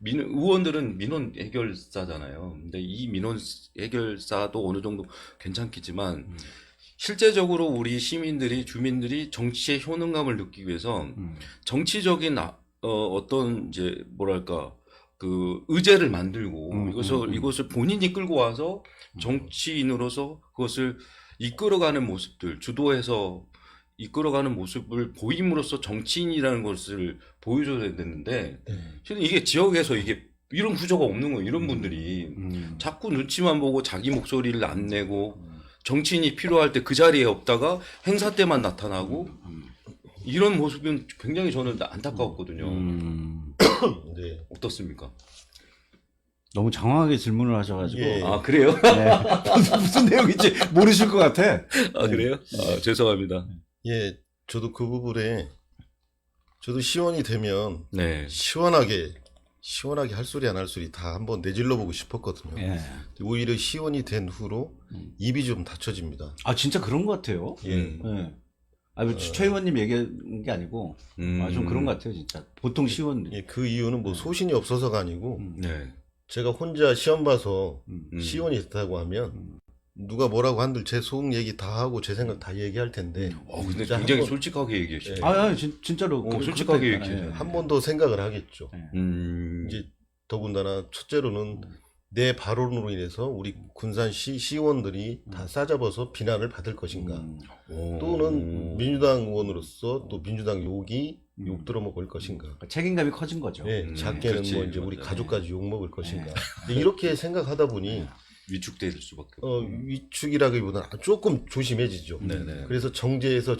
의원들은 민원 해결사잖아요. 근데 이 민원 해결사도 어느 정도 괜찮겠지만 실제적으로 우리 시민들이 주민들이 정치의 효능감을 느끼기 위해서 정치적인 어떤 이제 뭐랄까 그 의제를 만들고 이것을 본인이 끌고 와서 정치인으로서 그것을 이끌어가는 모습들 주도해서 이끌어가는 모습을 보임으로써 정치인이라는 것을 보여줘야 되는데 실은 이게 지역에서 이게 이런 구조가 없는 거예요. 이런 분들이 자꾸 눈치만 보고 자기 목소리를 안 내고 정치인이 필요할 때 그 자리에 없다가 행사 때만 나타나고 이런 모습은 굉장히 저는 안타까웠거든요. 네. 어떻습니까? 너무 장황하게 질문을 하셔가지고. 예. 아 그래요? 네. 무슨 내용인지 모르실 것 같아. 아 그래요? 아, 죄송합니다. 예, 저도 그 부분에 저도 시원이 되면 네. 시원하게 할 소리 안 할 소리 다 한번 내질러 보고 싶었거든요. 예. 오히려 시원이 된 후로 입이 좀 닫혀집니다. 아 진짜 그런 것 같아요. 예. 예. 아, 최 의원님 얘기한 게 아니고, 좀 그런 것 같아요, 진짜. 보통 시원들. 예, 그 이유는 뭐 소신이 없어서가 아니고 네. 제가 혼자 시험 봐서 시원이 됐다고 하면 누가 뭐라고 한들 제 속 얘기 다 하고 제 생각 다 얘기할 텐데. 근데 진짜 굉장히 한번- 솔직하게 얘기하시죠. 아, 진짜로. 솔직하게 그렇다니까요. 얘기해요. 예. 한 번 더 생각을 하겠죠. 이제 이제 더군다나 첫째로는 내 발언으로 인해서 우리 군산 시의원들이 다 싸잡아서 비난을 받을 것인가. 또는 민주당 의원으로서 또 민주당 욕이 욕 들어먹을 것인가. 그러니까 책임감이 커진 거죠. 예, 작게는 그렇지, 뭐 이제 우리 맞아요. 가족까지 욕 먹을 것인가. 근데 이렇게 생각하다 보니 위축될 수밖에 없고. 위축이라기보다는 조금 조심해지죠. 네네. 그래서 정제해서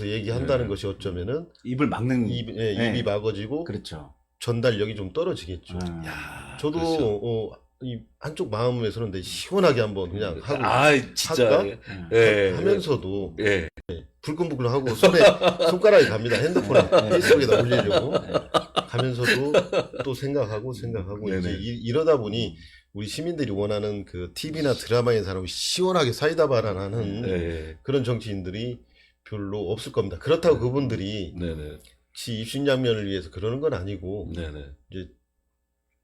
얘기한다는 것이 어쩌면은 입을 막는. 입이 막아지고 그렇죠. 전달력이 좀 떨어지겠죠. 야, 저도 그렇죠. 이 한쪽 마음에서는 내 시원하게 한번 그냥 하고 진짜. 할까? 예. 하면서도 예. 불끈불끈 하고 손가락이 갑니다. 핸드폰에 페이스북에다 올리려고 가면서도 또 생각하고 네네. 이제 이러다 보니 우리 시민들이 원하는 그 TV나 드라마에 사람 시원하게 사이다 바라나는 예. 그런 정치인들이 별로 없을 겁니다. 그렇다고 그분들이 네네. 지 입신양면을 위해서 그러는 건 아니고 네네. 이제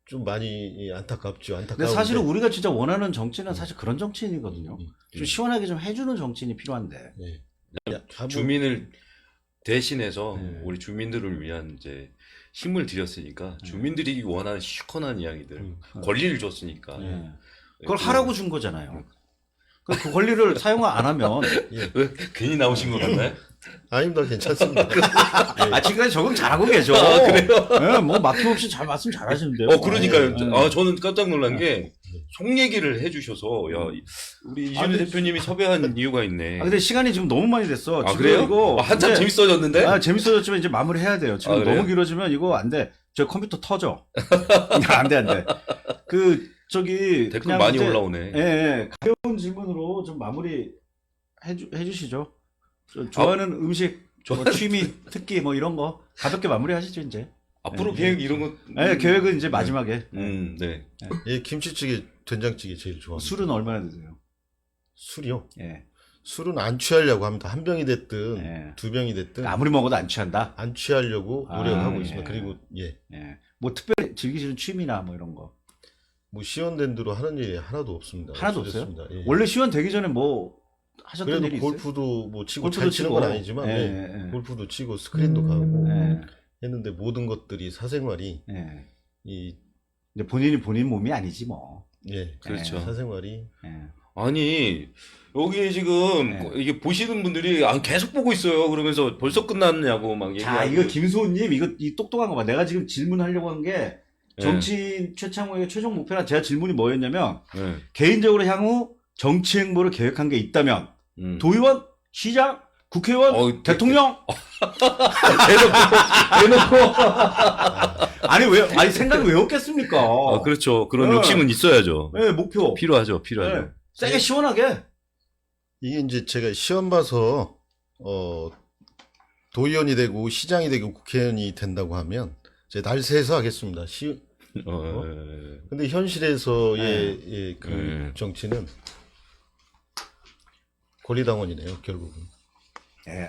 좀 많이 안타깝죠. 근데 안타까운데 사실은 우리가 진짜 원하는 정치는 사실 그런 정치인이거든요. 좀 시원하게 좀 해주는 정치인이 필요한데. 주민을 대신해서 네. 우리 주민들을 위한 이제 힘을 들였으니까 주민들이 원하는 시원한 이야기들 권리를 줬으니까 예. 그걸 하라고 준 거잖아요. 그 권리를 사용 안 하면. 왜 괜히 나오신 것 같나요? 아닙니다. 괜찮습니다. 아, 지금까지 적응 잘하고 계셔. 그래요? 예, 뭐 막힘없이 잘 말씀 잘하시는데요. 그러니까요. 예. 저는 깜짝 놀란 게 속 얘기를 해주셔서 야 우리 이준희 대표님이 섭외한 이유가 있네. 아, 근데 시간이 지금 너무 많이 됐어. 지금 그래요? 이거 한참 이제- 재밌어졌는데? 재밌어졌지만 이제 마무리해야 돼요. 지금 그래요? 너무 길어지면 이거 안 돼. 저 컴퓨터 터져. 안 돼. 저기 댓글 많이 올라오네. 예. 가벼운 질문으로 좀 마무리 해주시죠. 좋아하는 음식, 뭐 취미, 특기 뭐 이런 거 가볍게 마무리하시죠 이제. 앞으로 계획 이런 거. 네, 계획은 이제 마지막에. 네. 예, 김치찌개, 된장찌개 제일 좋아합니다. 술은 얼마나 드세요? 술이요? 예. 술은 안 취하려고 합니다. 한 병이 됐든 예. 두 병이 됐든 아무리 먹어도 안 취한다. 안 취하려고 노력하고 예. 있습니다. 그리고 예. 뭐 특별히 즐기시는 취미나 뭐 이런 거. 뭐 시원된 대로 하는 일이 하나도 없습니다. 하나도 없어요? 없어졌습니다. 예. 원래 시원 되기 전에 뭐 하셨던 그래도 일이 있어요? 골프도 뭐 치고 골프도 잘 치는 치고. 건 아니지만 예, 예. 예. 골프도 치고 스크린도 가고 예. 했는데 모든 것들이 사생활이 예. 이 근데 본인이 본인 몸이 아니지 뭐. 예, 그렇죠. 사생활이 예. 아니 여기 지금 네. 이게 보시는 분들이 계속 보고 있어요. 그러면서 벌써 끝났냐고 막 자, 얘기하고. 이거 김소은님, 이 똑똑한 거 봐. 내가 지금 질문하려고 한 게 네. 정치인 최창호의 최종 목표나 제가 질문이 뭐였냐면 네. 개인적으로 향후 정치 행보를 계획한 게 있다면 도의원, 시장, 국회의원, 대통령. 대놓고. 아니 생각이 왜 없겠습니까? 그렇죠. 그런 네. 욕심은 있어야죠. 네, 목표. 필요하죠. 네. 세게 시원하게. 이게 이제 제가 시험 봐서 도의원이 되고 시장이 되고 국회의원이 된다고 하면 제 날 새서 하겠습니다. 근데 현실에서의 예, 그 정치는 권리당원이네요, 결국은. 예.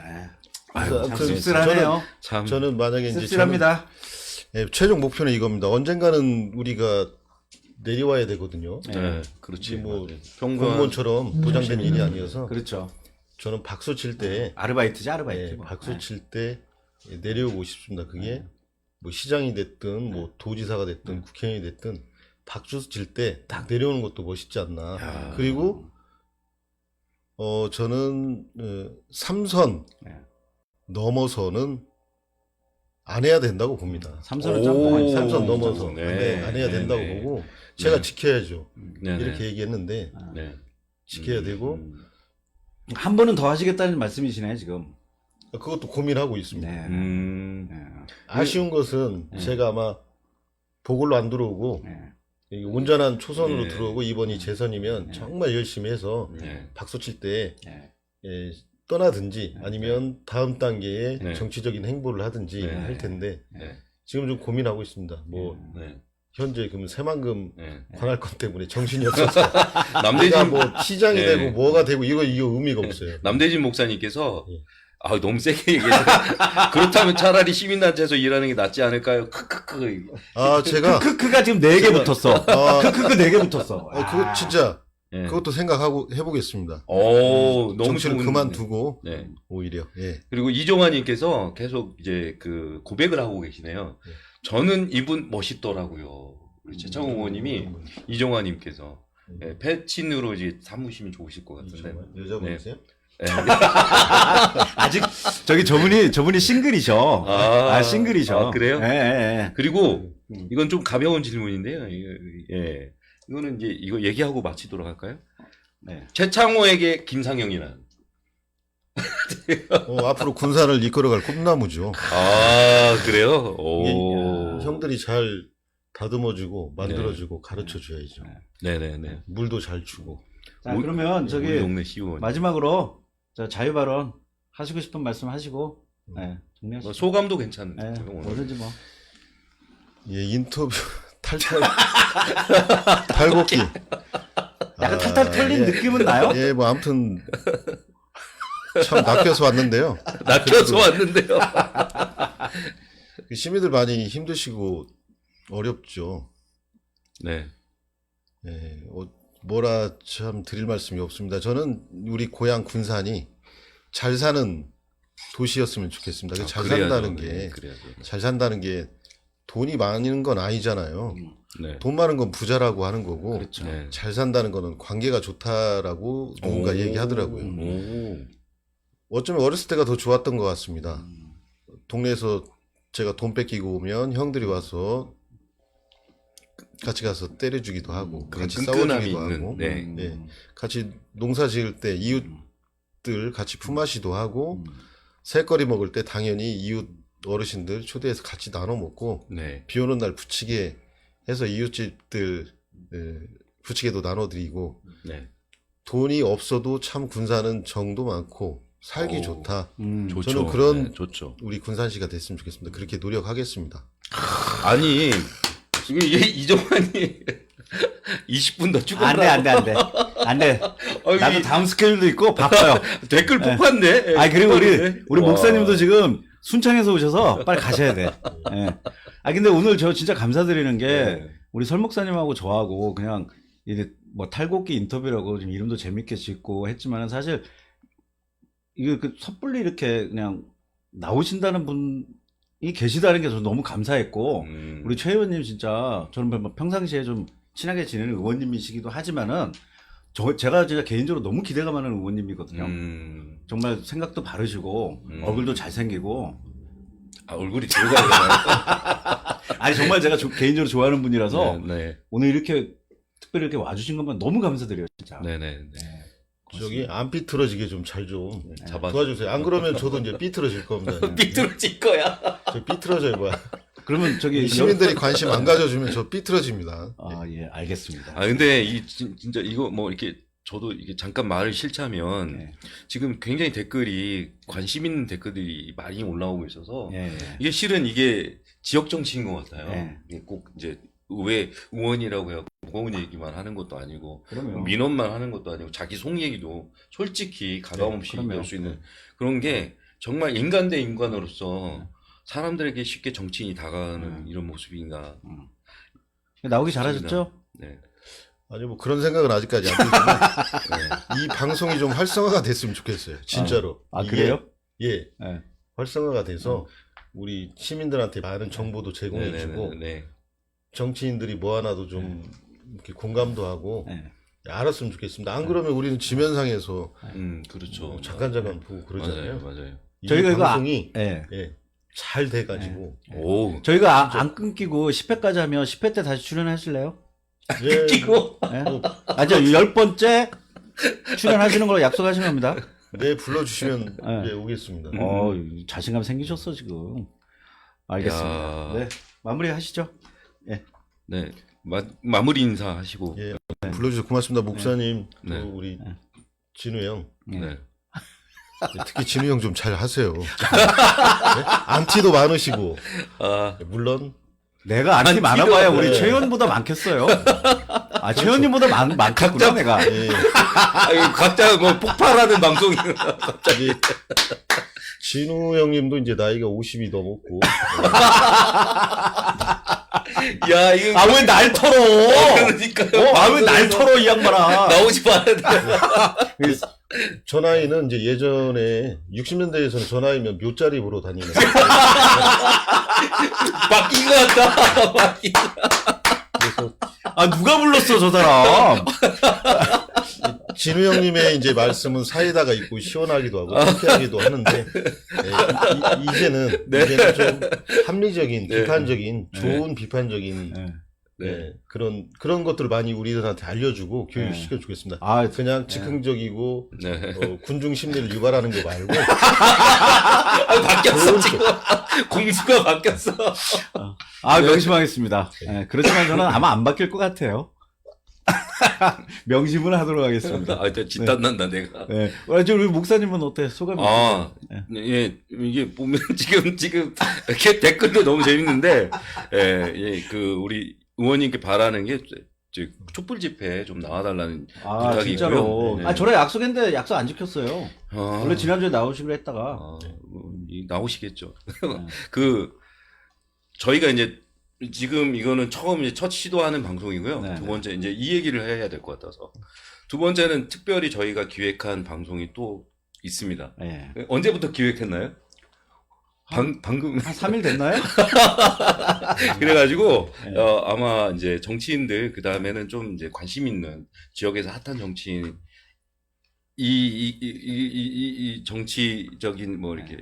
그래서 참 아무튼 씁쓸하네요. 저는 만약에 이제 씁쓸합니다. 최종 목표는 이겁니다. 언젠가는 우리가 내려와야 되거든요. 네, 그렇지. 뭐 평범한 공무원처럼 보장된 일이 아니어서 그렇죠. 저는 박수 칠 때 아르바이트지 아르바이트. 예, 뭐. 박수 칠 때 내려오고 싶습니다. 그게 뭐 시장이 됐든 뭐 도지사가 됐든 국회의원이 됐든 박수 칠 때 딱 내려오는 것도 멋있지 않나. 야. 그리고 저는 3선 네. 넘어서는 안 해야 된다고 봅니다. 삼선은 짬뽕. 삼선 넘어서 네. 안 해야 된다고 네. 보고 제가 네. 지켜야죠. 네, 네. 이렇게 얘기했는데 네. 지켜야 되고 한 번은 더 하시겠다는 말씀이시네 지금. 그것도 고민하고 있습니다. 네. 네. 아쉬운 것은 제가 아마 보궐로 안 들어오고 네. 이 온전한 초선으로 네. 들어오고 이번이 재선이면 정말 열심히 해서 네. 박수 칠 때 네. 떠나든지 아니면 다음 단계에 네. 정치적인 행보를 하든지 네. 할 텐데 네. 지금 좀 고민하고 있습니다. 뭐 네. 현재 그럼 새만금 네. 관할 건 때문에 정신이 없어서 남대진 내가 뭐 시장이 네. 되고 뭐가 되고 이거 의미가 없어요. 남대진 목사님께서 예. 너무 세게 얘기해서 그렇다면 차라리 시민단체에서 일하는 게 낫지 않을까요? 크크크. 아 제가 크크가 지금 4개 붙었어. 크크크 4개 붙었어. 그거 진짜 예. 그것도 생각하고 해보겠습니다. 너무 정치를 좋은- 그만두고 네. 오히려 그리고 이종환님께서 계속 이제 그 고백을 하고 계시네요. 저는 이분 멋있더라고요. 우리 최창호 의원님이 이종환님께서 패친으로 이제 사무심이 좋으실 것 같은데. 여자분이세요? 네. 아직 저분이 싱글이죠. 싱글이죠. 그래요? 예. 그리고 이건 좀 가벼운 질문인데요. 이거는 이제 이거 얘기하고 마치도록 할까요? 네. 최창호에게 김상영이란. 앞으로 군사를 이끌어갈 꿈나무죠. 그래요? 이게 형들이 잘 다듬어주고 만들어주고 가르쳐줘야죠. 네네네. 물도 잘 주고. 자, 그러면 우리 동네 시의원. 마지막으로 자유 발언 하시고 싶은 말씀 하시고 정리하시죠. 소감도 괜찮은데. 뭐든지 뭐. 예, 인터뷰 탈곡기. 약간 탈탈 털린 느낌은 나요? 예, 뭐 아무튼 참 낚여서 왔는데요. 낚여서 왔는데요. 시민들 많이 힘드시고 어렵죠. 네. 예, 뭐라 참 드릴 말씀이 없습니다. 저는 우리 고향 군산이 잘 사는 도시였으면 좋겠습니다. 잘 산다는 게, 잘 산다는 게 돈이 많은 건 아니잖아요. 네. 돈 많은 건 부자라고 하는 거고, 그렇죠. 네. 잘 산다는 거는 관계가 좋다라고 누군가 얘기하더라고요. 어쩌면 어렸을 때가 더 좋았던 것 같습니다. 동네에서 제가 돈 뺏기고 오면 형들이 와서 같이 가서 때려주기도 하고 같이 싸워주기도 하고 네. 같이 농사 지을 때 이웃들 같이 품앗이도 하고 새거리 먹을 때 당연히 이웃 어르신들 초대해서 같이 나눠 먹고 네. 비 오는 날 부치게 해서 이웃집들 부치게도 나눠드리고 네. 돈이 없어도 참 군산은 정도 많고 살기 좋다. 좋죠. 저는 그런 좋죠. 우리 군산시가 됐으면 좋겠습니다. 그렇게 노력하겠습니다. 아니 지금 이종환이 20분 더 추가. 안 돼. 나도 다음 스케줄도 있고 바빠요. 댓글 폭발네. 그리고 우리 목사님도 지금 순창에서 오셔서 빨리 가셔야 돼. 근데 오늘 저 진짜 감사드리는 게 우리 설 목사님하고 저하고 그냥 이제 뭐 탈곡기 인터뷰라고 좀 이름도 재밌게 짓고 했지만은 사실 이거 섣불리 이렇게 그냥 나오신다는 분이 계시다는 게 저는 너무 감사했고 우리 최 의원님 진짜 저는 뭐 평상시에 좀 친하게 지내는 의원님이시기도 하지만은 제가 진짜 개인적으로 너무 기대가 많은 의원님이거든요. 정말 생각도 바르시고 얼굴도 잘생기고 얼굴이 들어가야 아니 정말 제가 개인적으로 좋아하는 분이라서 네. 오늘 이렇게 특별히 이렇게 와주신 것만 너무 감사드려요 진짜. 네네. 저기 안 삐뚤어지게 좀 잘 좀 잡아 도와주세요. 안 그러면 저도 이제 삐뚤어질 겁니다. 삐뚤어질 거야. 저 삐뚤어져요, 뭐야. 그러면 저기 시민들이 관심 안 가져주면 저 삐뚤어집니다. 예, 알겠습니다. 근데 진짜 이거 뭐 이렇게 저도 이게 잠깐 말을 실차면 지금 굉장히 댓글이 관심 있는 댓글들이 많이 올라오고 있어서 이게 실은 이게 지역 정치인 것 같아요. 이게 꼭 이제 의원이라고 해서 무거운 얘기만 하는 것도 아니고 민원만 하는 것도 아니고 자기 속 얘기도 솔직히 가감 없이 얘기할 수 있는 그런 게 정말 인간 대 인간으로서 사람들에게 쉽게 정치인이 다가가는 이런 모습인가. 나오기 잘하셨죠? 네. 아니 뭐 그런 생각은 아직까지 안 들지만 이 방송이 좀 활성화가 됐으면 좋겠어요. 진짜로. 아 이게, 그래요? 예. 네. 활성화가 돼서 우리 시민들한테 많은 정보도 제공해주고 네. 정치인들이 뭐 하나도 좀 이렇게 공감도 하고 네. 알았으면 좋겠습니다. 안 그러면 우리는 지면상에서 그렇죠. 잠깐 보고 그러잖아요. 맞아요. 이 저희가 이거 방송이 예. 잘 돼가지고 오. 저희가 안 끊기고 10회까지 하면 10회 때 다시 출연하실래요? 끼고. 네? 아저 10번째 출연하시는 걸로 약속하신 겁니다. 네 불러주시면 네. 예, 오겠습니다. 자신감 생기셨어 지금. 알겠습니다. 야. 네, 마무리 하시죠. 네. 마무리 인사 하시고. 예, 불러주셔서 고맙습니다. 목사님, 또 네. 우리 진우 형. 네. 특히 진우 형 좀 잘 하세요. 네? 안티도 많으시고. 아, 물론 내가 안티 많아봐야 우리 네. 최 의원보다 많겠어요. 아, 최 의원님보다 많겠구나 내가. 예, 각자 뭐 폭발하는 방송이 갑자기. 진우 형님도 이제 나이가 50이 넘었고. 야, 이거. 아, 왜 날 털어? 그러니까요. 아, 왜 날 털어, 이 양반아. 나오지 말아야 돼. 저 나이는 이제 예전에 60년대에서는 저 나이면 묘자리 보러 다니는. 바뀐 것 같다. 바뀐. 그래서 아, 누가 불렀어, 저 사람. 진우 형님의 이제 말씀은 사이다가 있고 시원하기도 하고 상쾌하기도 하는데 이제는 좀 합리적인 비판적인 좋은 비판적인 그런 것들을 많이 우리들한테 알려주고 교육시켜 주겠습니다. 아, 그냥 즉흥적이고 네. 군중 심리를 유발하는 거 말고 바뀌었어, 지금. 공주가 바뀌었어. 아, 명심하겠습니다. 네, 그렇지만 저는 아마 안 바뀔 것 같아요. 명심을 하도록 하겠습니다. 아, 진짜 진땀난다, 내가. 네. 우리 목사님은 어때? 소감이 아, 어떠세요? 예, 이게 보면 지금, 이렇게 댓글도 너무 재밌는데, 우리 의원님께 바라는 게, 촛불 집회에 좀 나와달라는 아, 부탁이고요. 진짜로. 네. 아, 저랑 약속했는데 약속 안 지켰어요. 아, 원래 지난주에 나오시기로 했다가. 나오시겠죠. 저희가 이제, 지금 이거는 처음 이제 첫 시도하는 방송이고요. 네, 두 번째 이제 이 얘기를 해야 될 것 같아서. 두 번째는 특별히 저희가 기획한 방송이 또 있습니다. 네. 언제부터 기획했나요? 방금 한 3일 됐나요? 그래가지고 네. 아마 이제 정치인들 그 다음에는 좀 이제 관심 있는 지역에서 핫한 정치인 이 정치적인 뭐 이렇게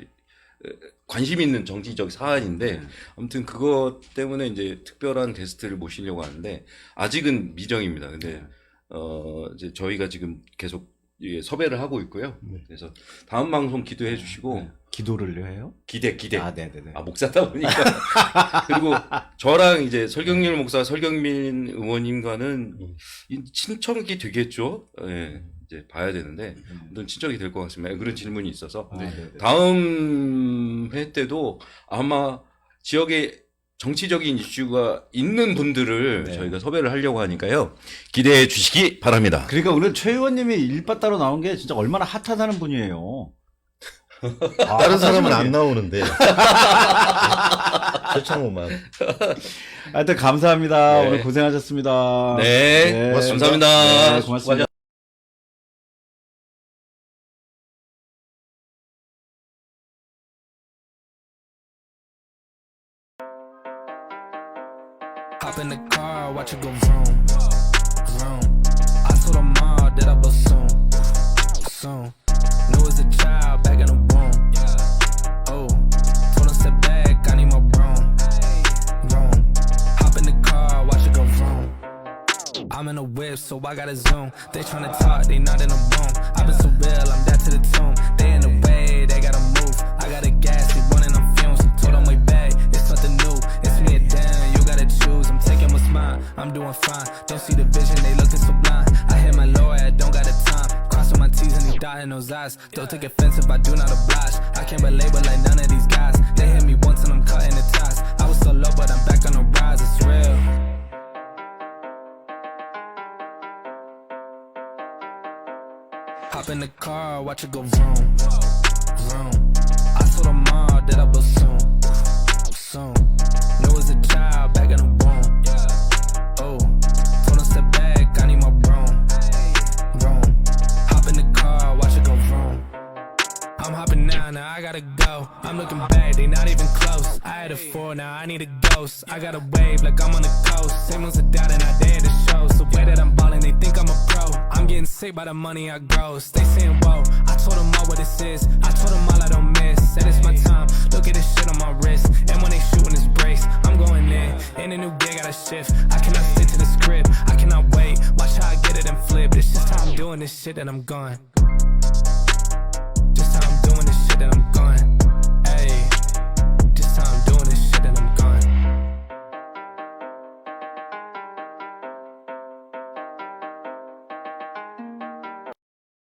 관심 있는 정치적 사안인데 아무튼 그것 때문에 이제 특별한 게스트를 모시려고 하는데 아직은 미정입니다. 근데 이제 저희가 지금 계속 섭외를 하고 있고요. 그래서 다음 방송 기도해 주시고 기도를 해요? 기대. 아, 네네네. 아, 목사다 보니까. 그리고 저랑 이제 설경률 목사, 설경민 의원님과는 친척이 되겠죠? 예, 이제 봐야 되는데, 아무튼 친척이 될 것 같습니다. 그런 질문이 있어서. 다음 회 때도 아마 지역에 정치적인 이슈가 있는 분들을 저희가 섭외를 하려고 하니까요. 기대해 주시기 바랍니다. 그러니까 오늘 최 의원님이 일바따로 나온 게 진짜 얼마나 핫하다는 분이에요. 다른 사람은 안 나오는데 최창호만. 하여튼 감사합니다. 네. 오늘 고생하셨습니다. 네, 고맙습니다. 감사합니다. 네, 고맙습니다. Hop in the car, watch it go vroom, vroom. I told her mom that I was soon. Knew as a child back in the womb. Oh, told her step back, I need my room. Hop in the car, watch it go vroom. I'm in a whip, so I gotta zoom. They tryna talk, they not in the room. I've been so real, I'm dead to the tomb. They in the way, they gotta move. I got a gas, they running on fumes. Told them way back, it's something new. It's me or them, you gotta choose. I'm taking what's mine, I'm doing fine. Don't see the vision, they looking so blind. I hit my lawyer, I don't got the time. Crossing my T's and he dotting those eyes. Don't take offense if I do not oblige. I can't relate but like none of these guys. They hit me once and I'm cutting the ties. I was so low, but I'm back on the rise, it's real. Hop in the car, watch it go vroom, vroom. I told her mom that I was soon. Knew as a child back in the womb. Oh, told her step back, I need my gotta go. I'm looking back, they not even close. I had a 4, now I need a ghost. I got a wave like I'm on the coast. Same ones that doubted, now they at the shows. The way that I'm ballin', they think I'm a pro. I'm getting sick by the money I gross. They saying, whoa, I told them all what this is. I told them all I don't miss. Said it's my time, look at this shit on my wrist. And when they shootin' this brace, I'm going in a new gig, gotta shift. I cannot stick to the script, I cannot wait. Watch how I get it and flip. It's just how I'm doing this shit that I'm gone. Just how I'm doing this shit that I'm gone.